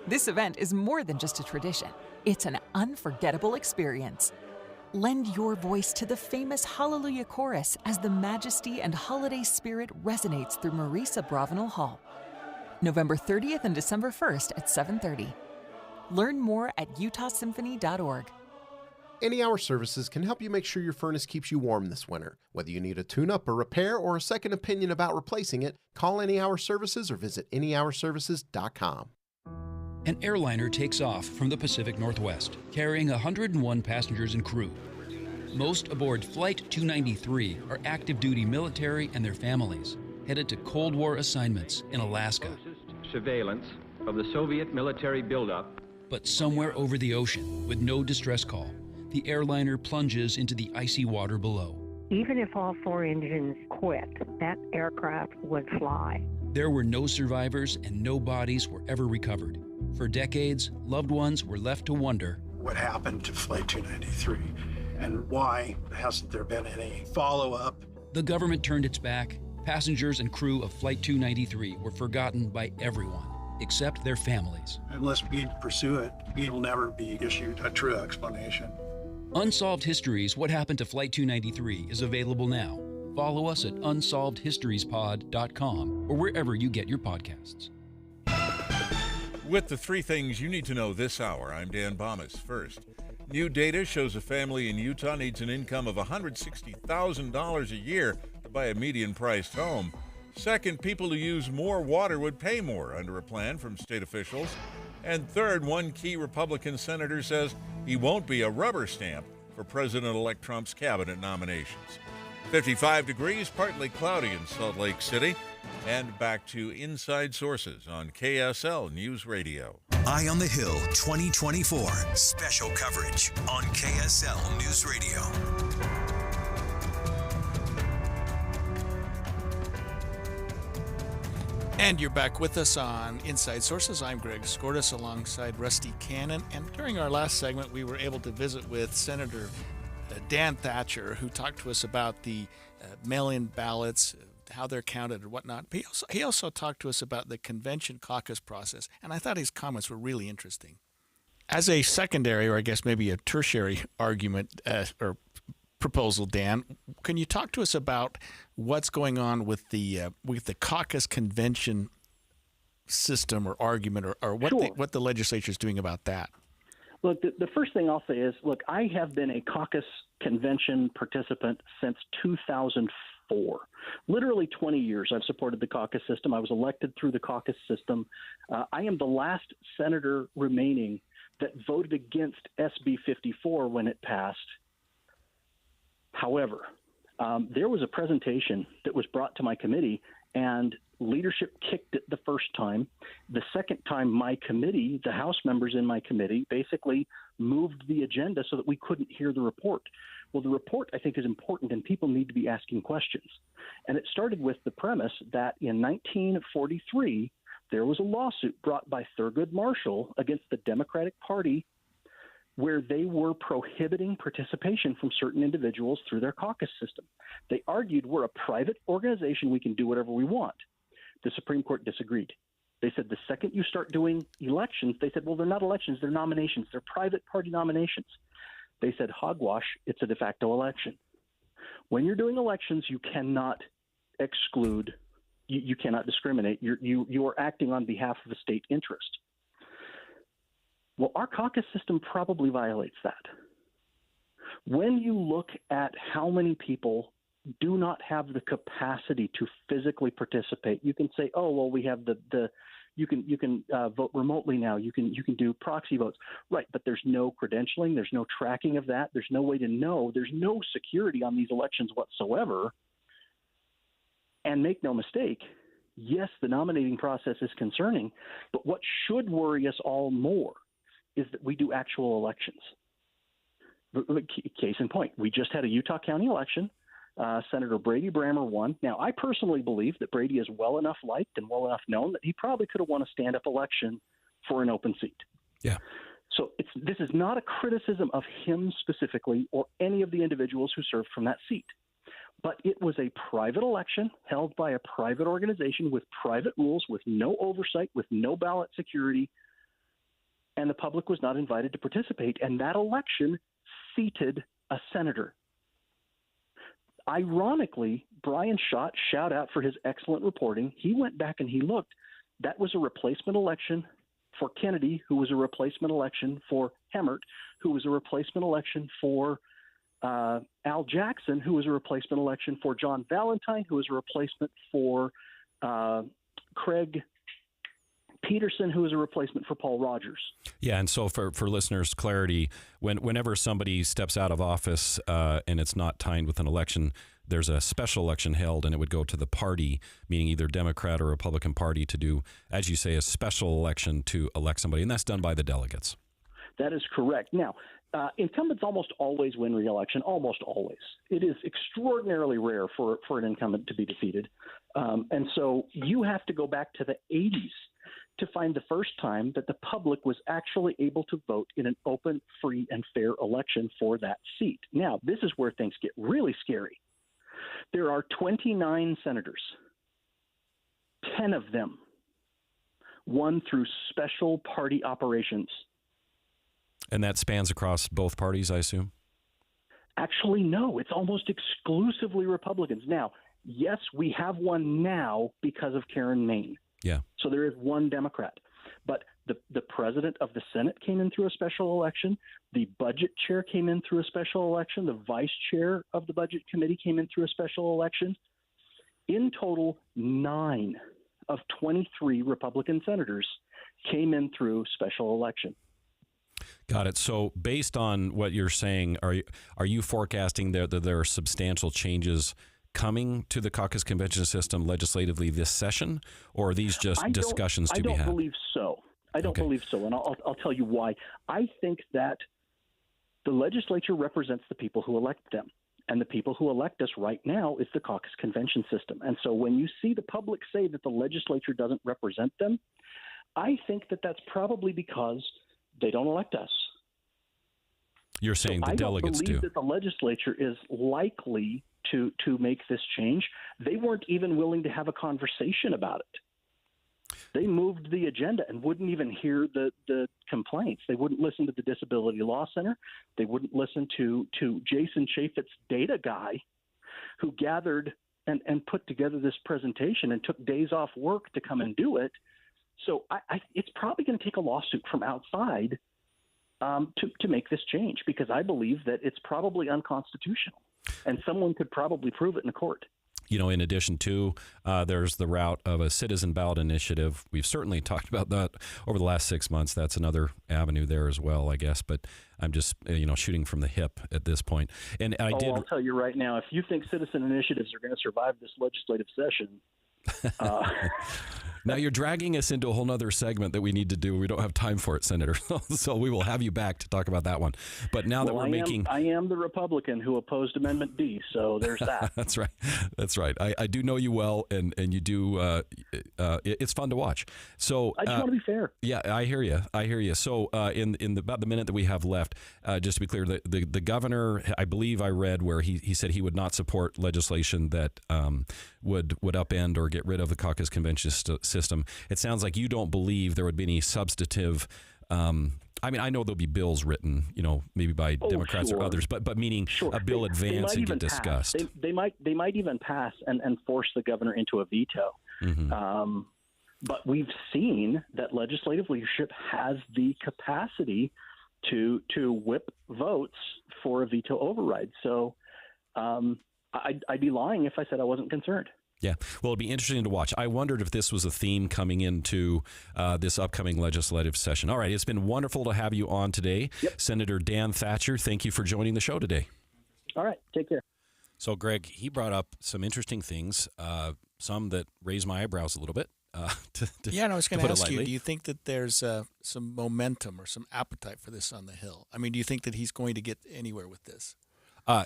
This event is more than just a tradition. It's an unforgettable experience. Lend your voice to the famous Hallelujah Chorus as the majesty and holiday spirit resonates through Marisa Bravenel Hall. November 30th and December 1st at 7:30. Learn more at utahsymphony.org. Any Hour Services can help you make sure your furnace keeps you warm this winter. Whether you need a tune-up, a repair, or a second opinion about replacing it, call Any Hour Services or visit anyhourservices.com. An airliner takes off from the Pacific Northwest, carrying 101 passengers and crew. Most aboard Flight 293 are active-duty military and their families, headed to Cold War assignments in Alaska. Surveillance of the Soviet military buildup. But somewhere over the ocean, with no distress call, the airliner plunges into the icy water below. Even if all 4 engines quit, that aircraft would fly. There were no survivors and no bodies were ever recovered. For decades, loved ones were left to wonder what happened to Flight 293 and why hasn't there been any follow-up. The government turned its back. Passengers and crew of Flight 293 were forgotten by everyone, except their families. Unless we pursue it, we will never be issued a true explanation. Unsolved Histories, What Happened to Flight 293 is available now. Follow us at unsolvedhistoriespod.com or wherever you get your podcasts. With the three things you need to know this hour, I'm Dan Bomas. First, new data shows a family in Utah needs an income of $160,000 a year to buy a median-priced home. Second, people who use more water would pay more under a plan from state officials. And third, one key Republican senator says he won't be a rubber stamp for President-elect Trump's cabinet nominations. 55 degrees, partly cloudy in Salt Lake City. And back to Inside Sources on KSL News Radio. Eye on the Hill 2024 special coverage on KSL News Radio. And you're back with us on Inside Sources. I'm Greg Skordas alongside Rusty Cannon. And during our last segment, we were able to visit with Senator Dan Thatcher, who talked to us about the mail-in ballots, how they're counted or whatnot. But he also talked to us about the convention caucus process, and I thought his comments were really interesting. As a secondary, or I guess maybe a tertiary argument or proposal, Dan, can you talk to us about what's going on with the caucus convention system or argument, or what Sure. what the legislature is doing about that? Look, the first thing I'll say is, look, I have been a caucus convention participant since 2004. Literally 20 years I've supported the caucus system. I was elected through the caucus system. I am the last senator remaining that voted against SB 54 when it passed. However, there was a presentation that was brought to my committee, and leadership kicked it the first time. The second time, my committee, the House members in my committee, basically moved the agenda so that we couldn't hear the report. Well, the report, I think, is important, and people need to be asking questions. And it started with the premise that in 1943, there was a lawsuit brought by Thurgood Marshall against the Democratic Party where they were prohibiting participation from certain individuals through their caucus system. They argued, we're a private organization, we can do whatever we want. The Supreme Court disagreed. They said the second you start doing elections, they said, well, they're not elections, they're nominations. They're private party nominations. They said, hogwash, it's a de facto election. When you're doing elections, you cannot exclude, you cannot discriminate. You are acting on behalf of a state interest. Well, our caucus system probably violates that. When you look at how many people do not have the capacity to physically participate, you can say, oh, well, we have you can vote remotely now. You can do proxy votes. Right, but there's no credentialing. There's no tracking of that. There's no way to know. There's no security on these elections whatsoever. And make no mistake, yes, the nominating process is concerning, but what should worry us all more is that we do actual elections. Case in point, we just had a Utah County election. Senator Brady Brammer won. Now, I personally believe that Brady is well enough liked and well enough known that he probably could have won a stand-up election for an open seat. Yeah. So this is not a criticism of him specifically or any of the individuals who served from that seat. But it was a private election held by a private organization with private rules, with no oversight, with no ballot security, and the public was not invited to participate. And that election seated a senator. Ironically, Brian Schott, shout out for his excellent reporting. He went back and he looked. That was a replacement election for Kennedy, who was a replacement election for Hemmert, who was a replacement election for Al Jackson, who was a replacement election for John Valentine, who was a replacement for Craig Peterson, who was a replacement for Paul Rogers. Yeah, and so for listeners' clarity, whenever somebody steps out of office and it's not timed with an election, there's a special election held, and it would go to the party, meaning either Democrat or Republican Party, to do, as you say, a special election to elect somebody, and that's done by the delegates. That is correct. Now, incumbents almost always win re-election, almost always. It is extraordinarily rare for an incumbent to be defeated. And so you have to go back to the 80s to find the first time that the public was actually able to vote in an open, free, and fair election for that seat. Now, this is where things get really scary. There are 29 senators. 10 of them won through special party operations. And that spans across both parties, I assume? Actually, no. It's almost exclusively Republicans. Now, yes, we have one now because of Karen Maine. Yeah. So there is one Democrat. But The president of the Senate came in through a special election. The budget chair came in through a special election. The vice chair of the budget committee came in through a special election. In total, 9 of 23 Republican senators came in through special election. Got it. So based on what you're saying, are you forecasting that there are substantial changes coming to the caucus convention system legislatively this session, or are these just discussions to be had? I don't believe so. I don't believe so, and I'll tell you why. I think that the legislature represents the people who elect them, and the people who elect us right now is the caucus convention system. And so when you see the public say that the legislature doesn't represent them, I think that that's probably because they don't elect us. You're saying the delegates do. I don't believe that the legislature is likely to make this change. They weren't even willing to have a conversation about it. They moved the agenda and wouldn't even hear the complaints. They wouldn't listen to the Disability Law Center. They wouldn't listen to Jason Chaffetz's data guy, who gathered and put together this presentation and took days off work to come and do it. So it's probably going to take a lawsuit from outside to make this change, because I believe that it's probably unconstitutional, and someone could probably prove it in a court. You know, in addition to, there's the route of a citizen ballot initiative. We've certainly talked about that over the last 6 months. That's another avenue there as well, I guess. But I'm just, shooting from the hip at this point. And I'll tell you right now, if you think citizen initiatives are going to survive this legislative session, now you're dragging us into a whole nother segment that we need to do. We don't have time for it, Senator. So we will have you back to talk about that one. But now that I am the Republican who opposed Amendment D, so there's that. That's right. I do know you well, and you do. It's fun to watch. So I just want to be fair. Yeah, I hear you. So in about the minute that we have left, just to be clear, the governor, I believe I read where he said he would not support legislation that would upend or get rid of the caucus convention system. It sounds like you don't believe there would be any substantive. I know there'll be bills written, maybe by Democrats or others, but meaning a bill advance and get discussed. They might even pass and force the governor into a veto. Mm-hmm. But we've seen that legislative leadership has the capacity to whip votes for a veto override. So I'd be lying if I said I wasn't concerned. Yeah, well, it'd be interesting to watch. I wondered if this was a theme coming into this upcoming legislative session. All right, it's been wonderful to have you on today. Yep. Senator Dan Thatcher, thank you for joining the show today. All right, take care. So, Greg, he brought up some interesting things, some that raised my eyebrows a little bit. I was going to ask you, do you think that there's some momentum or some appetite for this on the Hill? I mean, do you think that he's going to get anywhere with this?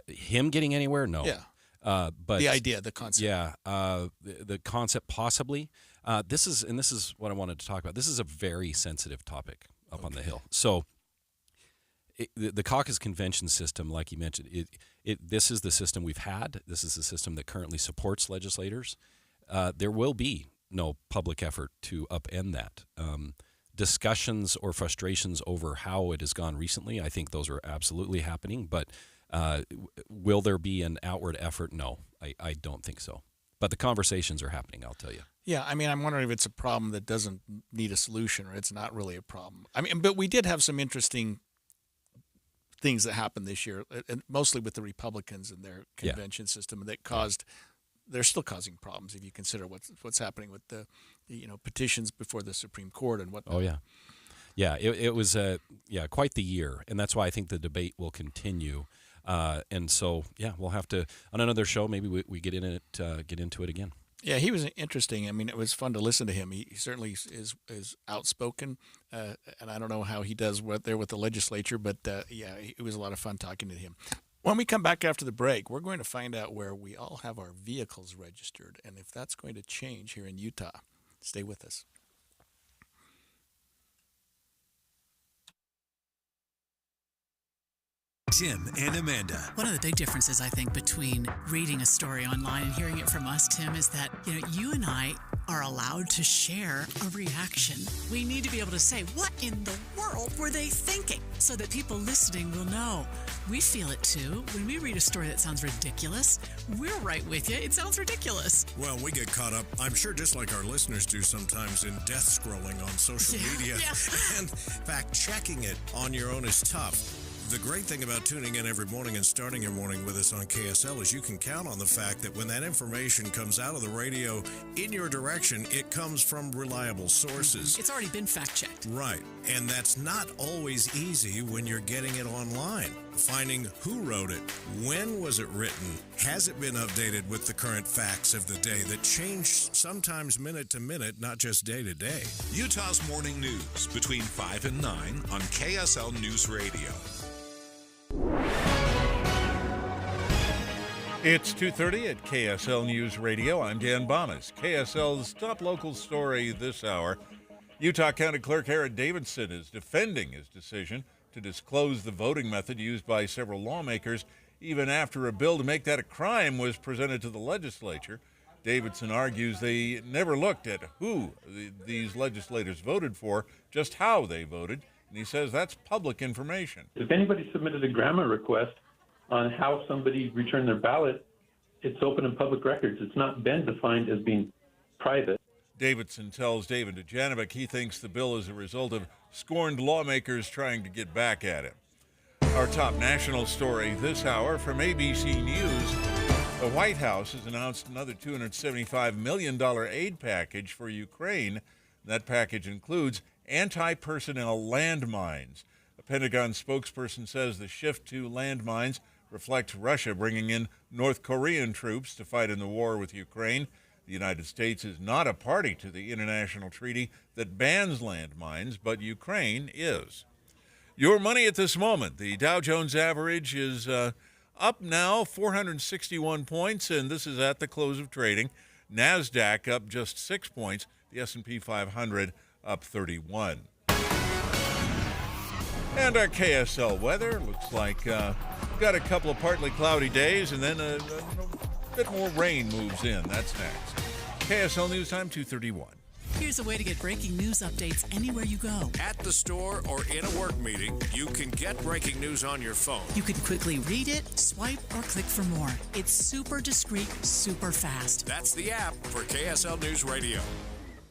Him getting anywhere? No. Yeah. But the idea, the concept. Yeah, the concept possibly. This is what I wanted to talk about. This is a very sensitive topic up on the Hill. So the caucus convention system, like you mentioned, this is the system we've had. This is the system that currently supports legislators. There will be no public effort to upend that. Discussions or frustrations over how it has gone recently, I think those are absolutely happening, but will there be an outward effort? No, I don't think so. But the conversations are happening, I'll tell you. Yeah, I mean, I'm wondering if it's a problem that doesn't need a solution, or it's not really a problem. I mean, but we did have some interesting things that happened this year, and mostly with the Republicans and their convention system that caused. They're still causing problems if you consider what's happening with the petitions before the Supreme Court and whatnot. Oh yeah. Yeah, it was quite the year, and that's why I think the debate will continue. And so, we'll have to on another show. Maybe we get into it again. Yeah, he was interesting. I mean, it was fun to listen to him. He certainly is outspoken, and I don't know how he does there with the legislature, but it was a lot of fun talking to him. When we come back after the break, we're going to find out where we all have our vehicles registered and if that's going to change here in Utah. Stay with us. Tim and Amanda. One of the big differences, I think, between reading a story online and hearing it from us, Tim, is that, you and I are allowed to share a reaction. We need to be able to say, what in the world were they thinking? So that people listening will know We feel it too. When we read a story that sounds ridiculous, we're right with you. It sounds ridiculous. Well, we get caught up, I'm sure just like our listeners do sometimes, in death scrolling on social media. And fact-checking it on your own is tough. The great thing about tuning in every morning and starting your morning with us on KSL is you can count on the fact that when that information comes out of the radio in your direction, it comes from reliable sources. It's already been fact-checked. Right. And that's not always easy when you're getting it online. Finding who wrote it, when was it written, has it been updated with the current facts of the day that change sometimes minute to minute, not just day to day. Utah's Morning News between 5 and 9 on KSL News Radio. It's 2:30 at KSL News Radio. I'm Dan Bomas. KSL's top local story this hour. Utah County Clerk Harrod Davidson is defending his decision to disclose the voting method used by several lawmakers even after a bill to make that a crime was presented to the legislature. Davidson argues they never looked at who these legislators voted for, just how they voted, and he says that's public information. If anybody submitted a grammar request on how somebody returned their ballot, it's open in public records. It's not been defined as being private. Davidson tells David Dujanovic he thinks the bill is a result of scorned lawmakers trying to get back at him. Our top national story this hour from ABC News. The White House has announced another $275 million aid package for Ukraine. That package includes anti-personnel landmines. A Pentagon spokesperson says the shift to landmines reflects Russia bringing in North Korean troops to fight in the war with Ukraine. The United States is not a party to the international treaty that bans landmines, but Ukraine is. Your money at this moment. The Dow Jones average is up now 461 points, and this is at the close of trading. NASDAQ up just 6 points. The S&P 500 up 31. And our KSL weather looks like we've got a couple of partly cloudy days, and then a bit more rain moves in. That's next. KSL News Time 2:31. Here's a way to get breaking news updates anywhere you go. At the store or in a work meeting, you can get breaking news on your phone. You can quickly read it, swipe, or click for more. It's super discreet, super fast. That's the app for KSL News Radio.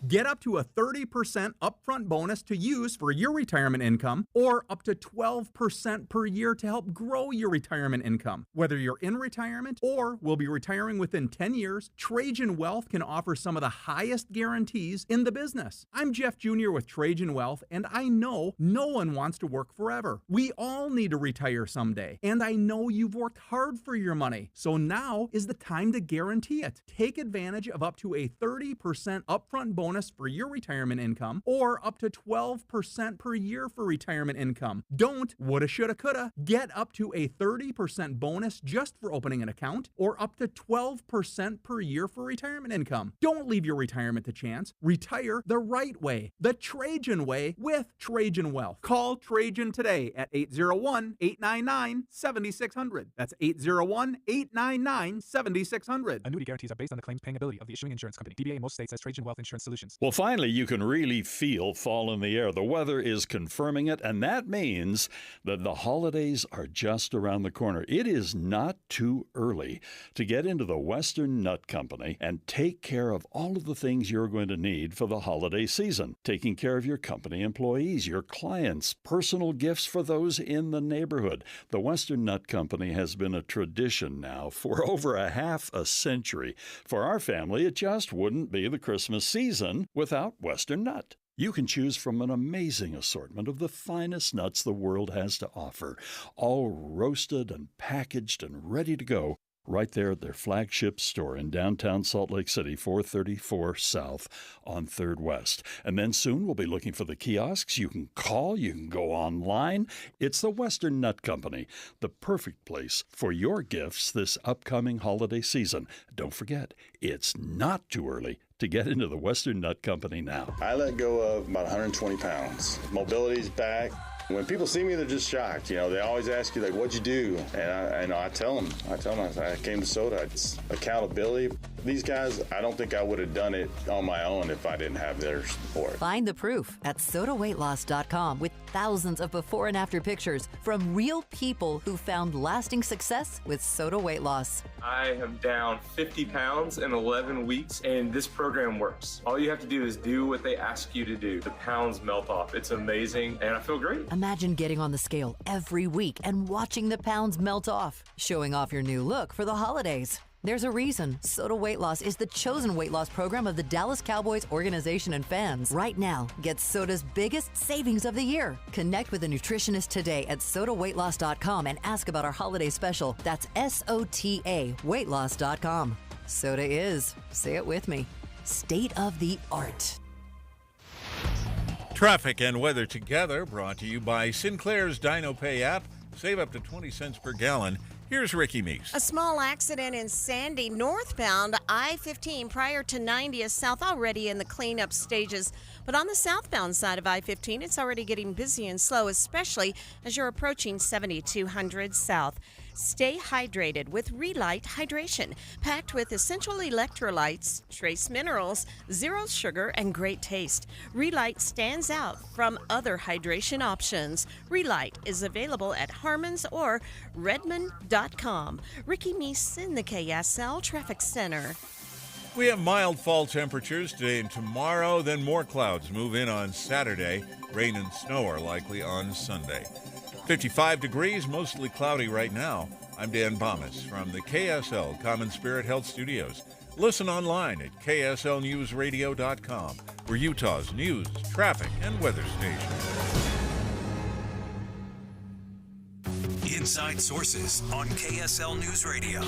Get up to a 30% upfront bonus to use for your retirement income, or up to 12% per year to help grow your retirement income. Whether you're in retirement or will be retiring within 10 years, Trajan Wealth can offer some of the highest guarantees in the business. I'm Jeff Jr. with Trajan Wealth, and I know no one wants to work forever. We all need to retire someday, and I know you've worked hard for your money, so now is the time to guarantee it. Take advantage of up to a 30% upfront bonus for your retirement income, or up to 12% per year for retirement income. Don't woulda, shoulda, coulda. Get up to a 30% bonus just for opening an account, or up to 12% per year for retirement income. Don't leave your retirement to chance. Retire the right way, the Trajan way, with Trajan Wealth. Call Trajan today at 801-899-7600. That's 801-899-7600. Annuity guarantees are based on the claims paying ability of the issuing insurance company. DBA in most states says Trajan Wealth Insurance Solutions. Well, finally, you can really feel fall in the air. The weather is confirming it, and that means that the holidays are just around the corner. It is not too early to get into the Western Nut Company and take care of all of the things you're going to need for the holiday season. Taking care of your company employees, your clients, personal gifts for those in the neighborhood. The Western Nut Company has been a tradition now for over a half a century. For our family, it just wouldn't be the Christmas season without Western Nut. You can choose from an amazing assortment of the finest nuts the world has to offer, all roasted and packaged and ready to go right there at their flagship store in downtown Salt Lake City, 434 South on 3rd West. And then soon we'll be looking for the kiosks. You can call, you can go online. It's the Western Nut Company, the perfect place for your gifts this upcoming holiday season. Don't forget, it's not too early to get into the Western Nut Company now. I let go of about 120 pounds. Mobility's back. When people see me, they're just shocked. You know, they always ask you, like, what'd you do? And I tell them, I came to soda. It's accountability. These guys, I don't think I would have done it on my own if I didn't have their support. Find the proof at sodaweightloss.com with thousands of before and after pictures from real people who found lasting success with Soda weight loss. I am down 50 pounds in 11 weeks, and this program works. All you have to do is do what they ask you to do. The pounds melt off. It's amazing, and I feel great. Imagine getting on the scale every week and watching the pounds melt off, showing off your new look for the holidays. There's a reason Soda Weight Loss is the chosen weight loss program of the Dallas Cowboys organization and fans. Right now, get Soda's biggest savings of the year. Connect with a nutritionist today at sodaweightloss.com and ask about our holiday special. That's SOTA weightloss.com. Soda is, say it with me, state of the art. Traffic and weather together, brought to you by Sinclair's DinoPay app. Save up to 20 cents per gallon. Here's Ricky Meese. A small accident in Sandy, northbound I-15 prior to 90th South, already in the cleanup stages. But on the southbound side of I-15, it's already getting busy and slow, especially as you're approaching 7200 South. Stay hydrated with Relight Hydration, packed with essential electrolytes, trace minerals, zero sugar, and great taste. Relight stands out from other hydration options. Relight is available at Harmon's or Redmond.com. Ricky Meese in the KSL Traffic Center. We have mild fall temperatures today and tomorrow, then more clouds move in on Saturday. Rain and snow are likely on Sunday. 55 degrees, mostly cloudy right now. I'm Dan Bomas from the KSL Common Spirit Health Studios. Listen online at kslnewsradio.com. We're Utah's news, traffic, and weather station. Inside Sources on KSL News Radio.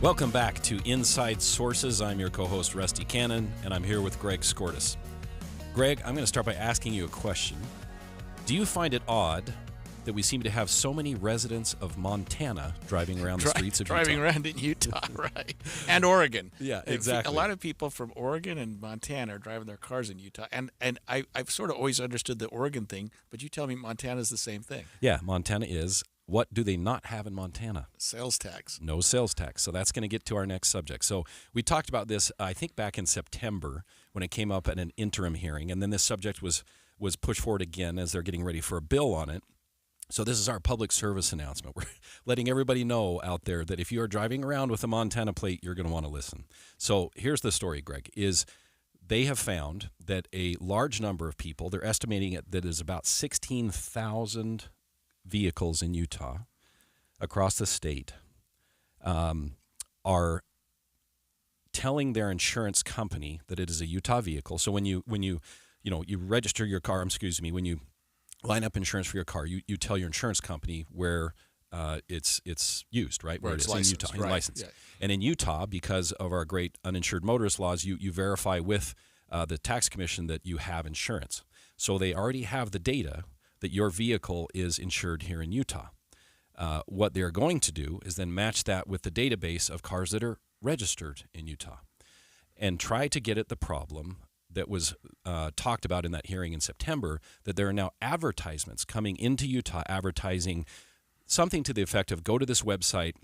Welcome back to Inside Sources. I'm your co-host, Rusty Cannon, and I'm here with Greg Skordas. Greg, I'm going to start by asking you a question. Do you find it odd that we seem to have so many residents of Montana driving around the streets of driving Utah? around in Utah, right? And Oregon. Yeah, exactly. A lot of people from Oregon and Montana are driving their cars in Utah. And I've sort of always understood the Oregon thing, but you tell me Montana's the same thing. Yeah, Montana is. What do they not have in Montana? Sales tax. No sales tax. So that's going to get to our next subject. So we talked about this, I think, back in September when it came up at an interim hearing. And then this subject was pushed forward again as they're getting ready for a bill on it. So this is our public service announcement. We're letting everybody know out there that if you are driving around with a Montana plate, you're going to want to listen. So here's the story, Greg, is they have found that a large number of people, they're estimating it that is about 16,000 vehicles in Utah across the state are telling their insurance company that it is a Utah vehicle. So when you register your car, when you line up insurance for your car, you tell your insurance company where it's used, right? Where it's licensed, in Utah, right. licensed. Yeah. And in Utah, because of our great uninsured motorist laws, you verify with the tax commission that you have insurance. So they already have the data that your vehicle is insured here in Utah. What they're going to do is then match that with the database of cars that are registered in Utah and try to get at the problem that was talked about in that hearing in September, that there are now advertisements coming into Utah advertising something to the effect of go to this website,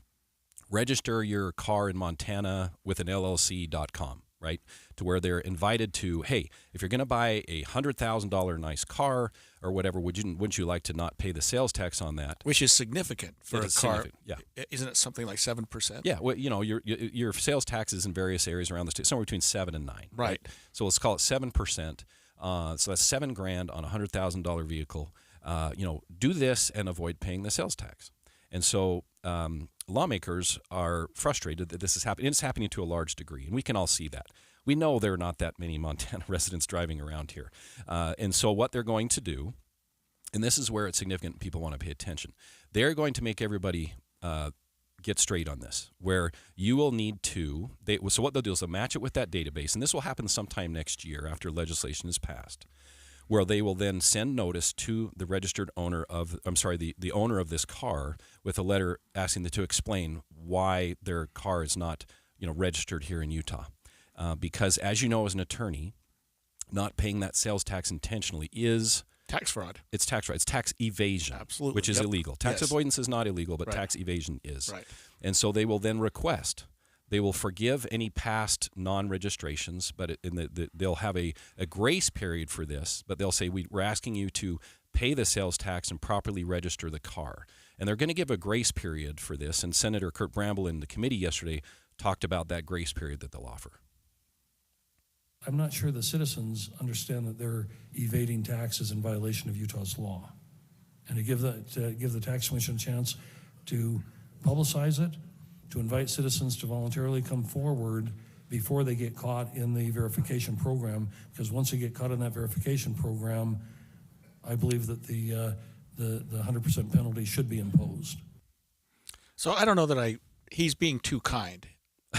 register your car in Montana with an LLC.com. Right, to where they're invited to, hey, if you're going to buy a $100,000 nice car or whatever, wouldn't you like to not pay the sales tax on that? Which is significant for a car. Yeah, isn't it something like 7%? Yeah, well, your sales taxes in various areas around the state somewhere between 7 and 9. Right. So let's call it 7%. So that's $7,000 on a $100,000 vehicle. Do this and avoid paying the sales tax. And so lawmakers are frustrated that this is happening. It's happening to a large degree, and we can all see that. We know there are not that many Montana residents driving around here. And so what they're going to do, and this is where it's significant, people want to pay attention, they're going to make everybody get straight on this, where you will need to, so what they'll do is they'll match it with that database, and this will happen sometime next year after legislation is passed, where they will then send notice to the registered owner of, the owner of this car with a letter asking them to explain why their car is not, registered here in Utah. Because as you know, as an attorney, not paying that sales tax intentionally is tax fraud. It's tax fraud. It's tax evasion, absolutely, which is illegal. Tax yes. avoidance is not illegal, but right. tax evasion is. Right. And so they will then request They will forgive any past non-registrations, but they'll have a grace period for this. But they'll say, we're asking you to pay the sales tax and properly register the car. And they're going to give a grace period for this. And Senator Kurt Bramble in the committee yesterday talked about that grace period that they'll offer. I'm not sure the citizens understand that they're evading taxes in violation of Utah's law. And to give the tax commission a chance to publicize it, to invite citizens to voluntarily come forward before they get caught in the verification program, because once they get caught in that verification program, I believe that the 100% penalty should be imposed. So I don't know that he's being too kind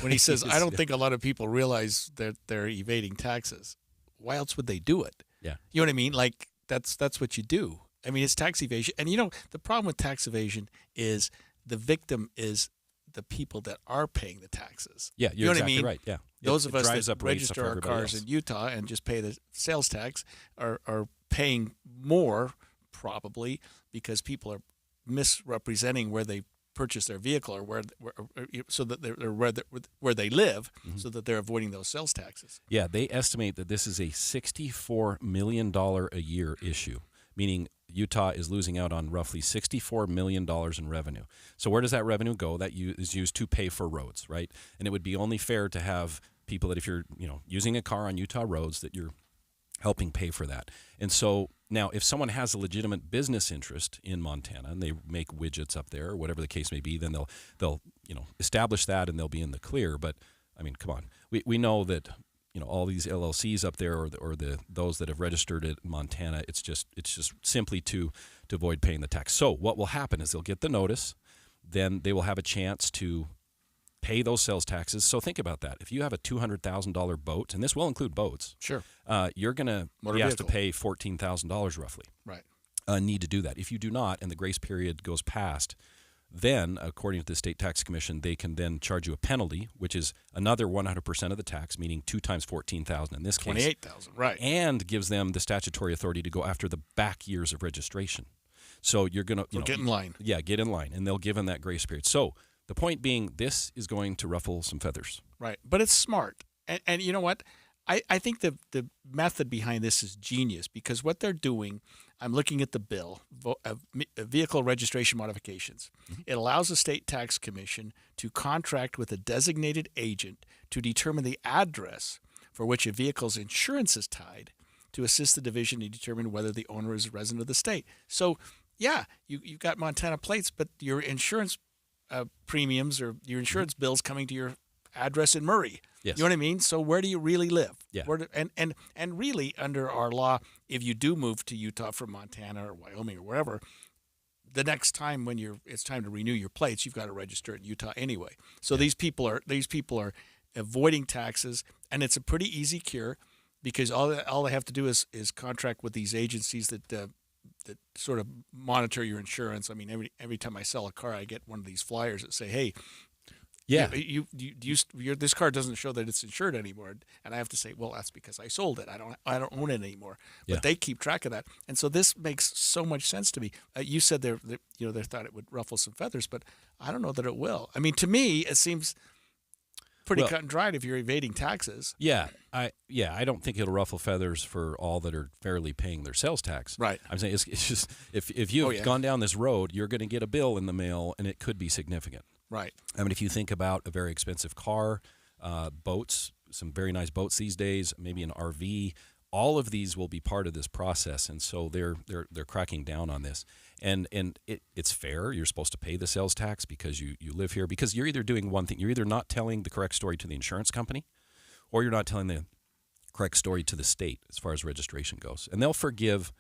when he says, I don't think a lot of people realize that they're evading taxes. Why else would they do it? Yeah. You know what I mean? Like, that's what you do. I mean, it's tax evasion. And, the problem with tax evasion is the victim is the people that are paying the taxes. Yeah, you know exactly what I mean? Right, yeah. Those of us drives that up rates register for our everybody cars else. in Utah and just pay the sales tax are paying more, probably, because people are misrepresenting where they purchase their vehicle or so that they're where they live, so that they're avoiding those sales taxes. Yeah, they estimate that this is a $64 million a year issue, meaning Utah is losing out on roughly $64 million in revenue. So where does that revenue go? That is used to pay for roads, right? And it would be only fair to have people that if you're using a car on Utah roads, that you're helping pay for that. And so now if someone has a legitimate business interest in Montana and they make widgets up there or whatever the case may be, then they'll establish that and they'll be in the clear. But I mean, come on, we know that all these LLCs up there or those that have registered in Montana, it's just simply to avoid paying the tax. So what will happen is they'll get the notice, then they will have a chance to pay those sales taxes. So think about that. If you have a $200,000 boat, and this will include boats, sure, you're going to be asked to pay $14,000 roughly. Right. Need to do that. If you do not, and the grace period goes past, then, according to the State Tax Commission, they can then charge you a penalty, which is another 100% of the tax, meaning 2 times $14,000 in this case. $28,000, right. And gives them the statutory authority to go after the back years of registration. So you're going to get in line. Yeah, get in line, and they'll give them that grace period. So the point being, this is going to ruffle some feathers. Right, but it's smart. And you know what? I think the method behind this is genius, because what they're doing, I'm looking at the bill, vehicle registration modifications. Mm-hmm. It allows the State Tax Commission to contract with a designated agent to determine the address for which a vehicle's insurance is tied, to assist the division in determining whether the owner is a resident of the state. So, yeah, you've got Montana plates, but your insurance premiums or your insurance bills coming to your address in Murray. Yes. You know what I mean? So where do you really live? Yeah. And really, under our law, if you do move to Utah from Montana or Wyoming or wherever, the next time when it's time to renew your plates, you've got to register in Utah anyway. So these people are avoiding taxes, and it's a pretty easy cure, because all they have to do is contract with these agencies that sort of monitor your insurance. I mean, every time I sell a car, I get one of these flyers that say, "Hey, yeah, this car doesn't show that it's insured anymore," and I have to say, "Well, that's because I sold it. I don't own it anymore." But they keep track of that, and so this makes so much sense to me. You said they thought it would ruffle some feathers, but I don't know that it will. I mean, to me, it seems pretty cut and dried if you're evading taxes. Yeah, I don't think it'll ruffle feathers for all that are fairly paying their sales tax. Right. I'm saying it's just if you've gone down this road, you're going to get a bill in the mail, and it could be significant. Right. I mean, if you think about a very expensive car, boats, some very nice boats these days, maybe an RV, all of these will be part of this process, and so they're cracking down on this. And it's fair. You're supposed to pay the sales tax because you live here, because you're either doing one thing. You're either not telling the correct story to the insurance company, or you're not telling the correct story to the state as far as registration goes. And they'll forgive,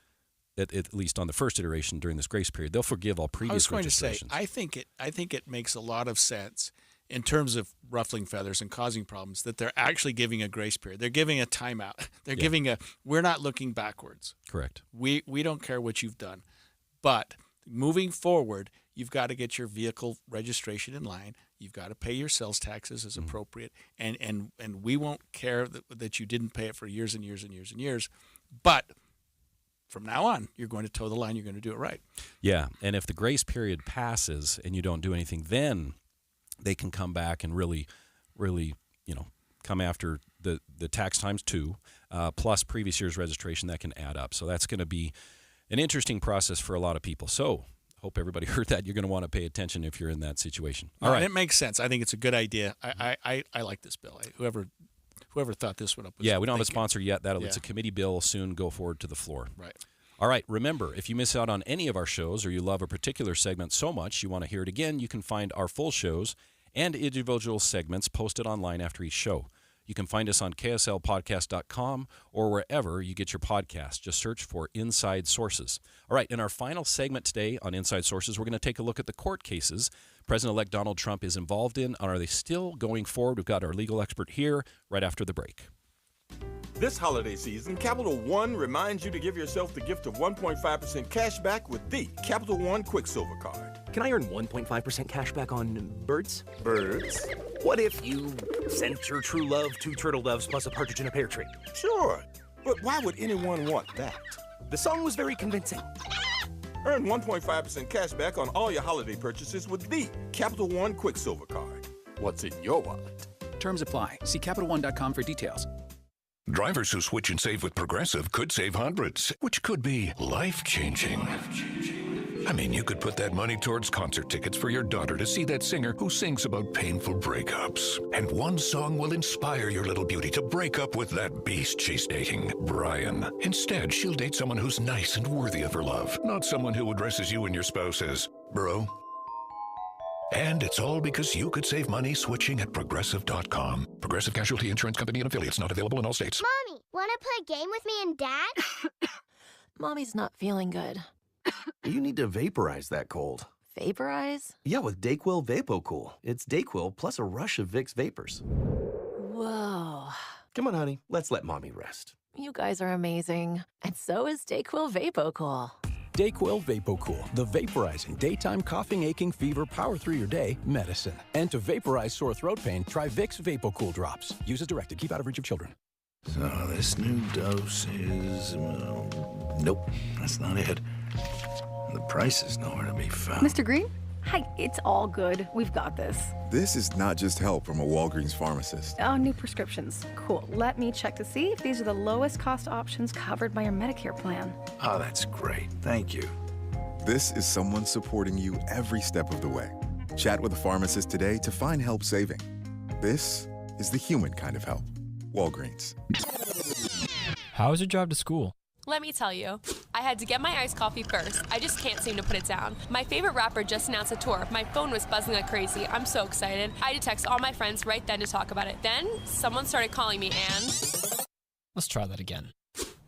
at least on the first iteration during this grace period, they'll forgive all previous registrations. I was going to say, I think it makes a lot of sense in terms of ruffling feathers and causing problems that they're actually giving a grace period. They're giving a timeout. They're giving we're not looking backwards. Correct. We don't care what you've done. But moving forward, you've got to get your vehicle registration in line. You've got to pay your sales taxes as appropriate. And we won't care that you didn't pay it for years and years and years and years. But from now on, you're going to toe the line. You're going to do it right. Yeah, and if the grace period passes and you don't do anything, then they can come back and really really, come after the tax times 2, plus previous year's registration. That can add up. So that's going to be an interesting process for a lot of people. So hope everybody heard that. You're going to want to pay attention if you're in that situation. All right. It makes sense. I think it's a good idea. I like this bill. Whoever thought this one up was we don't have a sponsor yet. It's a committee bill. Will soon go forward to the floor. Right. All right, remember, if you miss out on any of our shows or you love a particular segment so much you want to hear it again, you can find our full shows and individual segments posted online after each show. You can find us on kslpodcast.com or wherever you get your podcasts. Just search for Inside Sources. All right, in our final segment today on Inside Sources, we're going to take a look at the court cases President-elect Donald Trump is involved in. Are they still going forward? We've got our legal expert here right after the break. This holiday season, Capital One reminds you to give yourself the gift of 1.5% cash back with the Capital One Quicksilver Card. Can I earn 1.5% cash back on birds? Birds? What if you sent your true love 2 turtle doves plus a partridge in a pear tree? Sure, but why would anyone want that? The song was very convincing. Earn 1.5% cash back on all your holiday purchases with the Capital One Quicksilver Card. What's in your wallet? Terms apply. See CapitalOne.com for details. Drivers who switch and save with Progressive could save hundreds, which could be life-changing. I mean, you could put that money towards concert tickets for your daughter to see that singer who sings about painful breakups. And one song will inspire your little beauty to break up with that beast she's dating, Brian. Instead, she'll date someone who's nice and worthy of her love, not someone who addresses you and your spouse as, bro. And it's all because you could save money switching at Progressive.com. Progressive Casualty Insurance Company and affiliates, not available in all states. Mommy, want to play a game with me and Dad? Mommy's not feeling good. You need to vaporize that cold. Vaporize? Yeah, with Dayquil VapoCool. It's Dayquil plus a rush of Vicks vapors. Whoa. Come on, honey. Let's let Mommy rest. You guys are amazing. And so is Dayquil VapoCool. Dayquil VapoCool, the vaporizing daytime coughing, aching, fever, power through your day medicine. And to vaporize sore throat pain, try Vicks VapoCool drops. Use as directed. Keep out of reach of children. So this new dose is... nope, that's not it. The price is nowhere to be found. Mr. Green? Hi, it's all good. We've got this. This is not just help from a Walgreens pharmacist. Oh, new prescriptions. Cool. Let me check to see if these are the lowest cost options covered by your Medicare plan. Oh, that's great. Thank you. This is someone supporting you every step of the way. Chat with a pharmacist today to find help saving. This is the human kind of help. Walgreens. How was your drive to school? Let me tell you, I had to get my iced coffee first. I just can't seem to put it down. My favorite rapper just announced a tour. My phone was buzzing like crazy. I'm so excited. I had to text all my friends right then to talk about it. Then, someone started calling me and... Let's try that again.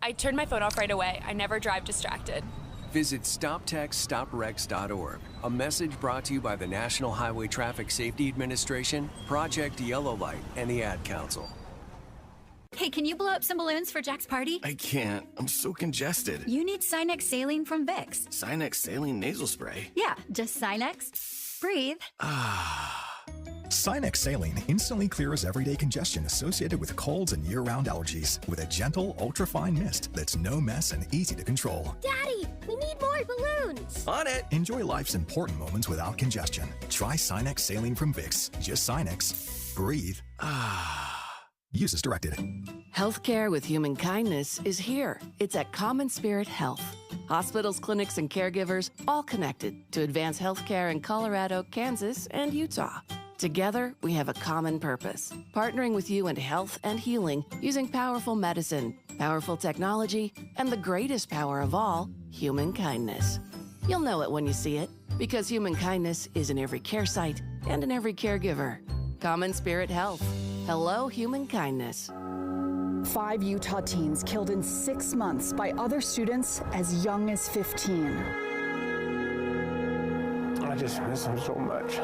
I turned my phone off right away. I never drive distracted. Visit StopTextStopWrecks.org. A message brought to you by the National Highway Traffic Safety Administration, Project Yellow Light, and the Ad Council. Hey, can you blow up some balloons for Jack's party? I can't. I'm so congested. You need Sinex Saline from Vicks. Sinex Saline Nasal Spray? Yeah, just Sinex. Breathe. Sinex Saline instantly clears everyday congestion associated with colds and year-round allergies with a gentle, ultra-fine mist that's no mess and easy to control. Daddy, we need more balloons. On it. Enjoy life's important moments without congestion. Try Sinex Saline from Vicks. Just Sinex. Breathe. Use as directed. Healthcare with human kindness is here. It's at Common Spirit Health. Hospitals, clinics, and caregivers all connected to advance healthcare in Colorado, Kansas, and Utah. Together, we have a common purpose, partnering with you in health and healing using powerful medicine, powerful technology, and the greatest power of all, human kindness. You'll know it when you see it, because human kindness is in every care site and in every caregiver. Common Spirit Health. Hello, human kindness. 5 Utah teens killed in 6 months by other students as young as 15. I just miss him so much.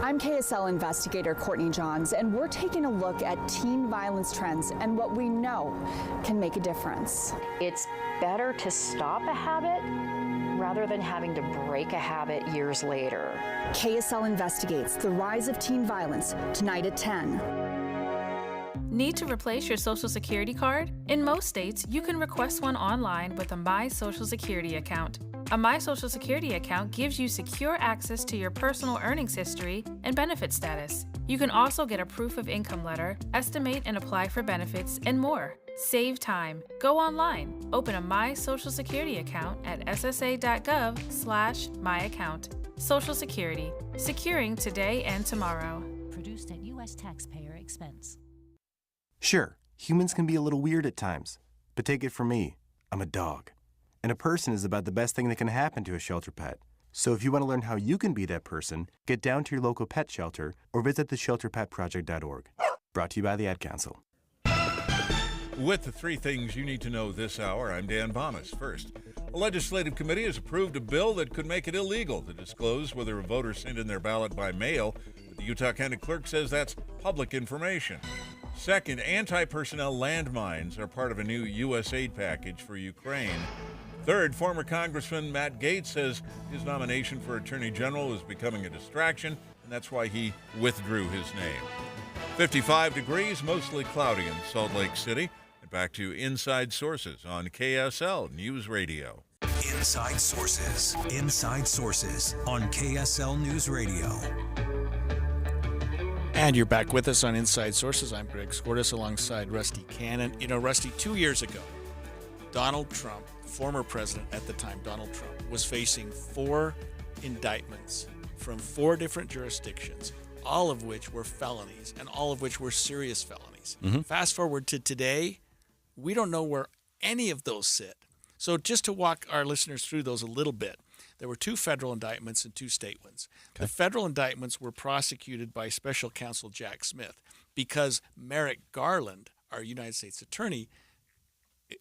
I'm KSL investigator Courtney Johns, and we're taking a look at teen violence trends and what we know can make a difference. It's better to stop a habit rather than having to break a habit years later. KSL investigates the rise of teen violence tonight at 10. Need to replace your Social Security card? In most states, you can request one online with a My Social Security account. A My Social Security account gives you secure access to your personal earnings history and benefit status. You can also get a proof of income letter, estimate and apply for benefits, and more. Save time. Go online. Open a My Social Security account at ssa.gov/myaccount. Social Security. Securing today and tomorrow. Produced at U.S. taxpayer expense. Sure, humans can be a little weird at times, but take it from me, I'm a dog. And a person is about the best thing that can happen to a shelter pet. So if you want to learn how you can be that person, get down to your local pet shelter or visit theshelterpetproject.org. Brought to you by the Ad Council. With the 3 things you need to know this hour, I'm Dan Bomas. First, a legislative committee has approved a bill that could make it illegal to disclose whether a voter sent in their ballot by mail. But the Utah County Clerk says that's public information. Second, anti-personnel landmines are part of a new U.S. aid package for Ukraine. Third, former Congressman Matt Gaetz says his nomination for Attorney General is becoming a distraction, and that's why he withdrew his name. 55 degrees, mostly cloudy in Salt Lake City. And back to Inside Sources on KSL News Radio. Inside Sources. Inside Sources on KSL News Radio. And you're back with us on Inside Sources. I'm Greg Skordas alongside Rusty Cannon. You know, Rusty, 2 years ago, Donald Trump, former president at the time, Donald Trump, was facing 4 indictments from 4 different jurisdictions, all of which were felonies and all of which were serious felonies. Fast forward to today, we don't know where any of those sit. So just to walk our listeners through those a little bit, there were 2 federal indictments and 2 state ones. Okay. The federal indictments were prosecuted by Special Counsel Jack Smith because Merrick Garland, our United States attorney,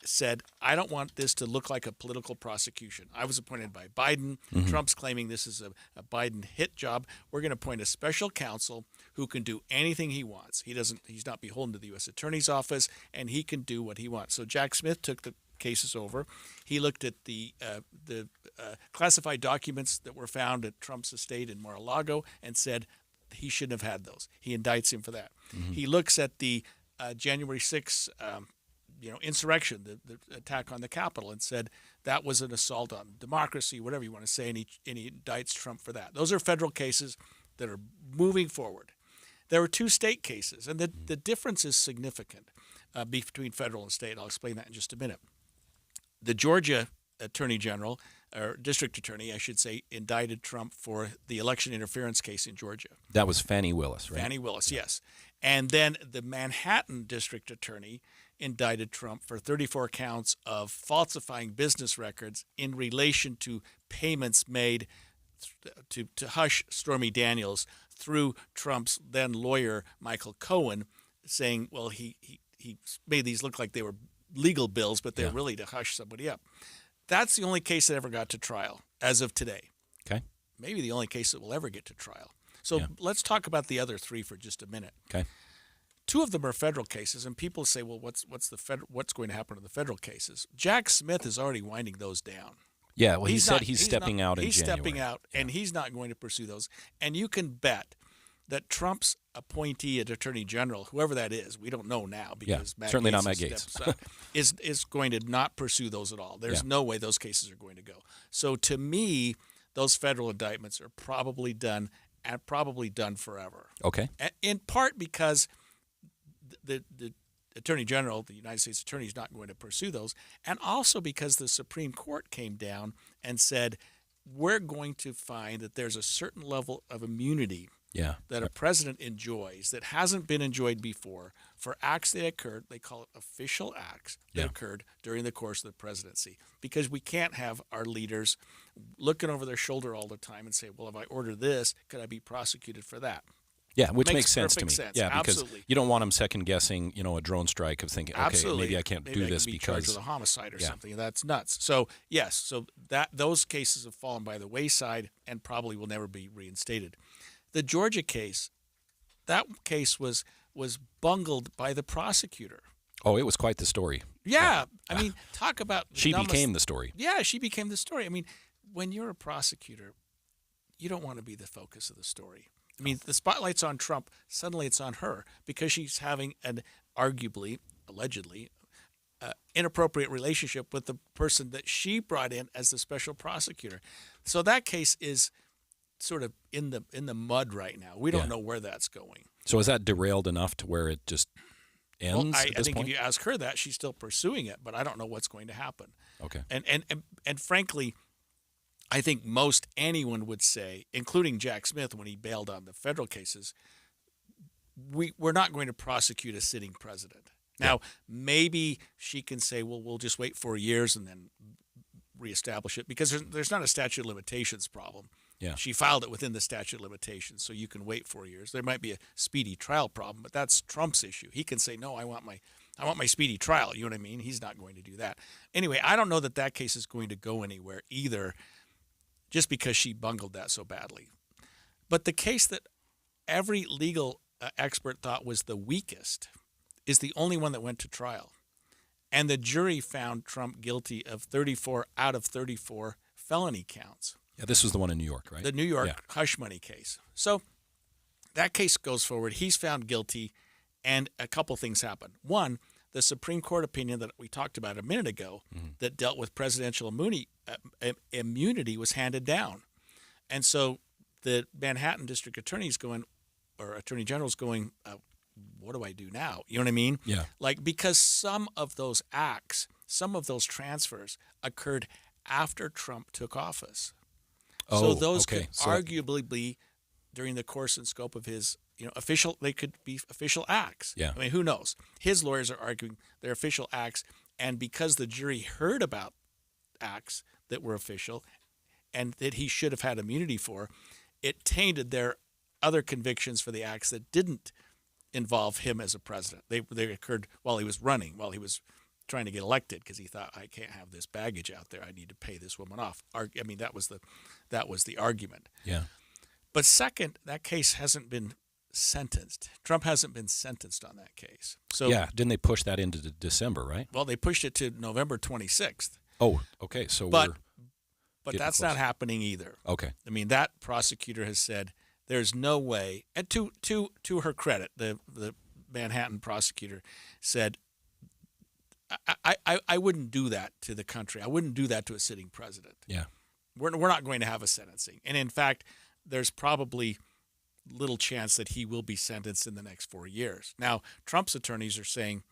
said, I don't want this to look like a political prosecution. I was appointed by Biden. Trump's claiming this is a Biden hit job. We're going to appoint a special counsel who can do anything he wants. He's not beholden to the U.S. Attorney's Office, and he can do what he wants. So Jack Smith took the cases over. He looked at the classified documents that were found at Trump's estate in Mar-a-Lago and said he shouldn't have had those. He indicts him for that. He looks at the January 6th insurrection, the attack on the Capitol, and said that was an assault on democracy, whatever you want to say, and he indicts Trump for that. Those are federal cases that are moving forward. There were 2 state cases, and the difference is significant between federal and state. I'll explain that in just a minute. The Georgia Attorney General, or District Attorney, I should say, indicted Trump for the election interference case in Georgia. That was Fani Willis, right? Fani Willis, yes. And then the Manhattan District Attorney indicted Trump for 34 counts of falsifying business records in relation to payments made to hush Stormy Daniels through Trump's then lawyer, Michael Cohen, saying, well, he made these look like they were legal bills, but they're really to hush somebody up. That's the only case that ever got to trial as of today. Okay. Maybe the only case that will ever get to trial. So let's talk about the other 3 for just a minute. Okay. 2 of them are federal cases, and people say, well, what's going to happen to the federal cases? Jack Smith is already winding those down. Yeah, well, he's stepping out in January. He's stepping out, and he's not going to pursue those. And you can bet that Trump's appointee at Attorney General, whoever that is, we don't know now because Matt certainly Gaetz not Matt Gaetz, is going to not pursue those at all. There's no way those cases are going to go. So to me, those federal indictments are probably done and probably done forever. Okay. In part because the Attorney General, the United States Attorney, is not going to pursue those, and also because the Supreme Court came down and said, we're going to find that there's a certain level of immunity that a president enjoys that hasn't been enjoyed before for acts that occurred, they call it official acts, that occurred during the course of the presidency. Because we can't have our leaders looking over their shoulder all the time and say, well, if I order this, could I be prosecuted for that? Yeah, which makes sense to me. Sense. Yeah, because Absolutely. you don't want them second guessing, a drone strike of thinking, okay, maybe I can't do this be because charged with a homicide or something. That's nuts. So yes, those cases have fallen by the wayside and probably will never be reinstated. The Georgia case, that case was bungled by the prosecutor. Oh, it was quite the story. Yeah, I mean, talk about she became the story. Yeah, she became the story. I mean, when you're a prosecutor, you don't want to be the focus of the story. I mean, the spotlight's on Trump. Suddenly it's on her because she's having an arguably, allegedly, inappropriate relationship with the person that she brought in as the special prosecutor. So that case is sort of in the mud right now. We don't know where that's going. So is that derailed enough to where it just ends? Well, at this I think point? if you ask her that, she's still pursuing it, but I don't know what's going to happen. Okay. And frankly, I think most anyone would say, including Jack Smith when he bailed on the federal cases, we're not going to prosecute a sitting president. Now, maybe she can say, well, we'll just wait 4 years and then reestablish it, because there's not a statute of limitations problem. Yeah. She filed it within the statute of limitations, so you can wait 4 years. There might be a speedy trial problem, but that's Trump's issue. He can say, no, I want my speedy trial. You know what I mean? He's not going to do that. Anyway, I don't know that case is going to go anywhere either, just because she bungled that so badly. But the case that every legal expert thought was the weakest is the only one that went to trial. And the jury found Trump guilty of 34 out of 34 felony counts. Yeah, this was the one in New York, right? The New York hush money case. So that case goes forward. He's found guilty, and a couple things happen. One, the Supreme Court opinion that we talked about a minute ago that dealt with presidential immunity was handed down. And so the Manhattan District Attorney General's going, what do I do now? You know what I mean? Yeah. Like, because some of those acts, some of those transfers occurred after Trump took office. So those could arguably be during the course and scope of his, they could be official acts. Yeah. I mean, who knows? His lawyers are arguing they're official acts, and because the jury heard about acts that were official and that he should have had immunity for, it tainted their other convictions for the acts that didn't involve him as a president. They occurred while he was running, while he was trying to get elected, because he thought, I can't have this baggage out there. I need to pay this woman off. I mean, that was the argument. Yeah. But second, that case hasn't been sentenced. Trump hasn't been sentenced on that case. So yeah, didn't they push that into December, right? Well, they pushed it to November 26th. Oh, okay. So but that's close. not happening either. Okay. I mean, that prosecutor has said there's no way, and to her credit, the Manhattan prosecutor said, I wouldn't do that to the country. I wouldn't do that to a sitting president. Yeah. We're not going to have a sentencing. And in fact, there's probably little chance that he will be sentenced in the next 4 years. Now, Trump's attorneys are saying,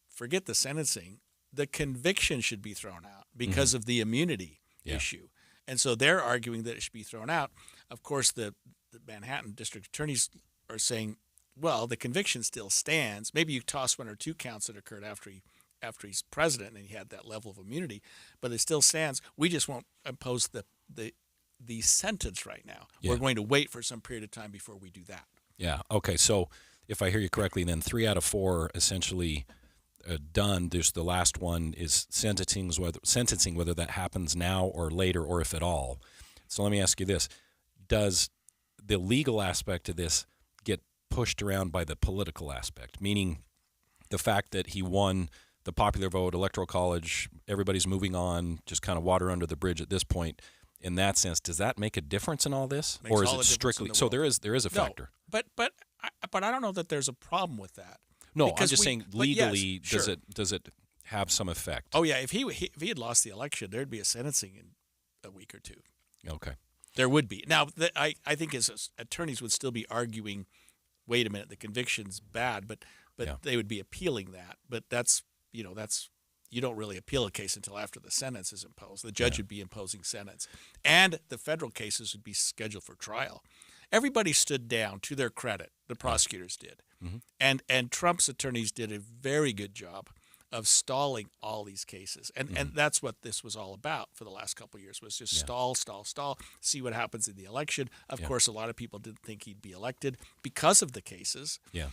forget the sentencing. The conviction should be thrown out because of the immunity issue. And so they're arguing that it should be thrown out. Of course, the Manhattan district attorneys are saying, well, the conviction still stands. Maybe you toss one or two counts that occurred after he's president and he had that level of immunity, but it still stands. We just won't impose the sentence right now. Yeah. We're going to wait for some period of time before we do that. Yeah. Okay. So if I hear you correctly, then 3 out of 4 essentially done. There's the last one is sentencing, whether that happens now or later or if at all. So let me ask you this. Does the legal aspect of this get pushed around by the political aspect, meaning the fact that he won the popular vote, electoral college, everybody's moving on, just kind of water under the bridge at this point? In that sense, does that make a difference in all this, or is it strictly so? There is a factor. No, but I don't know that there's a problem with that. No, I'm just saying legally, yes, does it have some effect? Oh yeah, if he had lost the election, there'd be a sentencing in a week or two. Okay, there would be. Now, I think his attorneys would still be arguing, wait a minute, the conviction's bad, but they would be appealing that. But that's you don't really appeal a case until after the sentence is imposed. The judge would be imposing sentence, and the federal cases would be scheduled for trial. Everybody stood down, to their credit. The prosecutors did. Mm-hmm. And Trump's attorneys did a very good job of stalling all these cases. And that's what this was all about for the last couple of years, was just stall, see what happens in the election. Of course, a lot of people didn't think he'd be elected because of the cases. Yeah.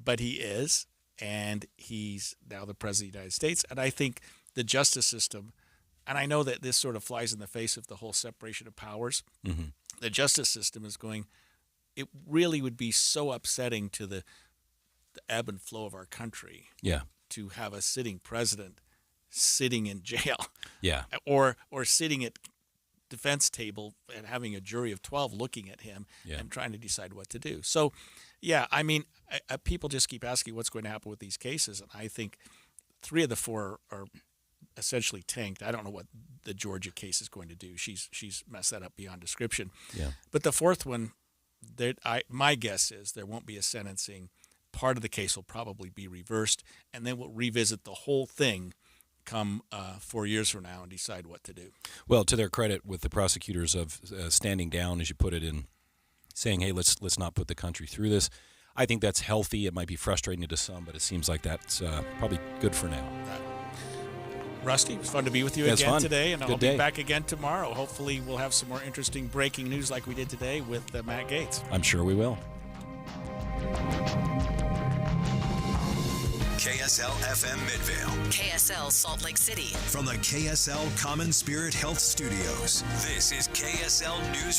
But he is, and he's now the president of the United States. And I think the justice system, and I know that this sort of flies in the face of the whole separation of powers, the justice system is going, it really would be so upsetting to the ebb and flow of our country to have a sitting president sitting in jail or sitting at defense table and having a jury of 12 looking at him and trying to decide what to do. So, I mean, people just keep asking what's going to happen with these cases, and I think 3 of the 4 are essentially tanked. I don't know what the Georgia case is going to do. She's messed that up beyond description. Yeah. But the 4th one, my guess is there won't be a sentencing. Part of the case will probably be reversed, and then we'll revisit the whole thing come 4 years from now and decide what to do. Well, to their credit, with the prosecutors of standing down, as you put it, in saying, hey, let's not put the country through this. I think that's healthy. It might be frustrating to some, but it seems like that's probably good for now. Rusty, it was fun to be with you again today, and I'll be back again tomorrow. Hopefully we'll have some more interesting breaking news like we did today with Matt Gaetz. I'm sure we will. KSL FM Midvale. KSL Salt Lake City. From the KSL Common Spirit Health Studios, this is KSL News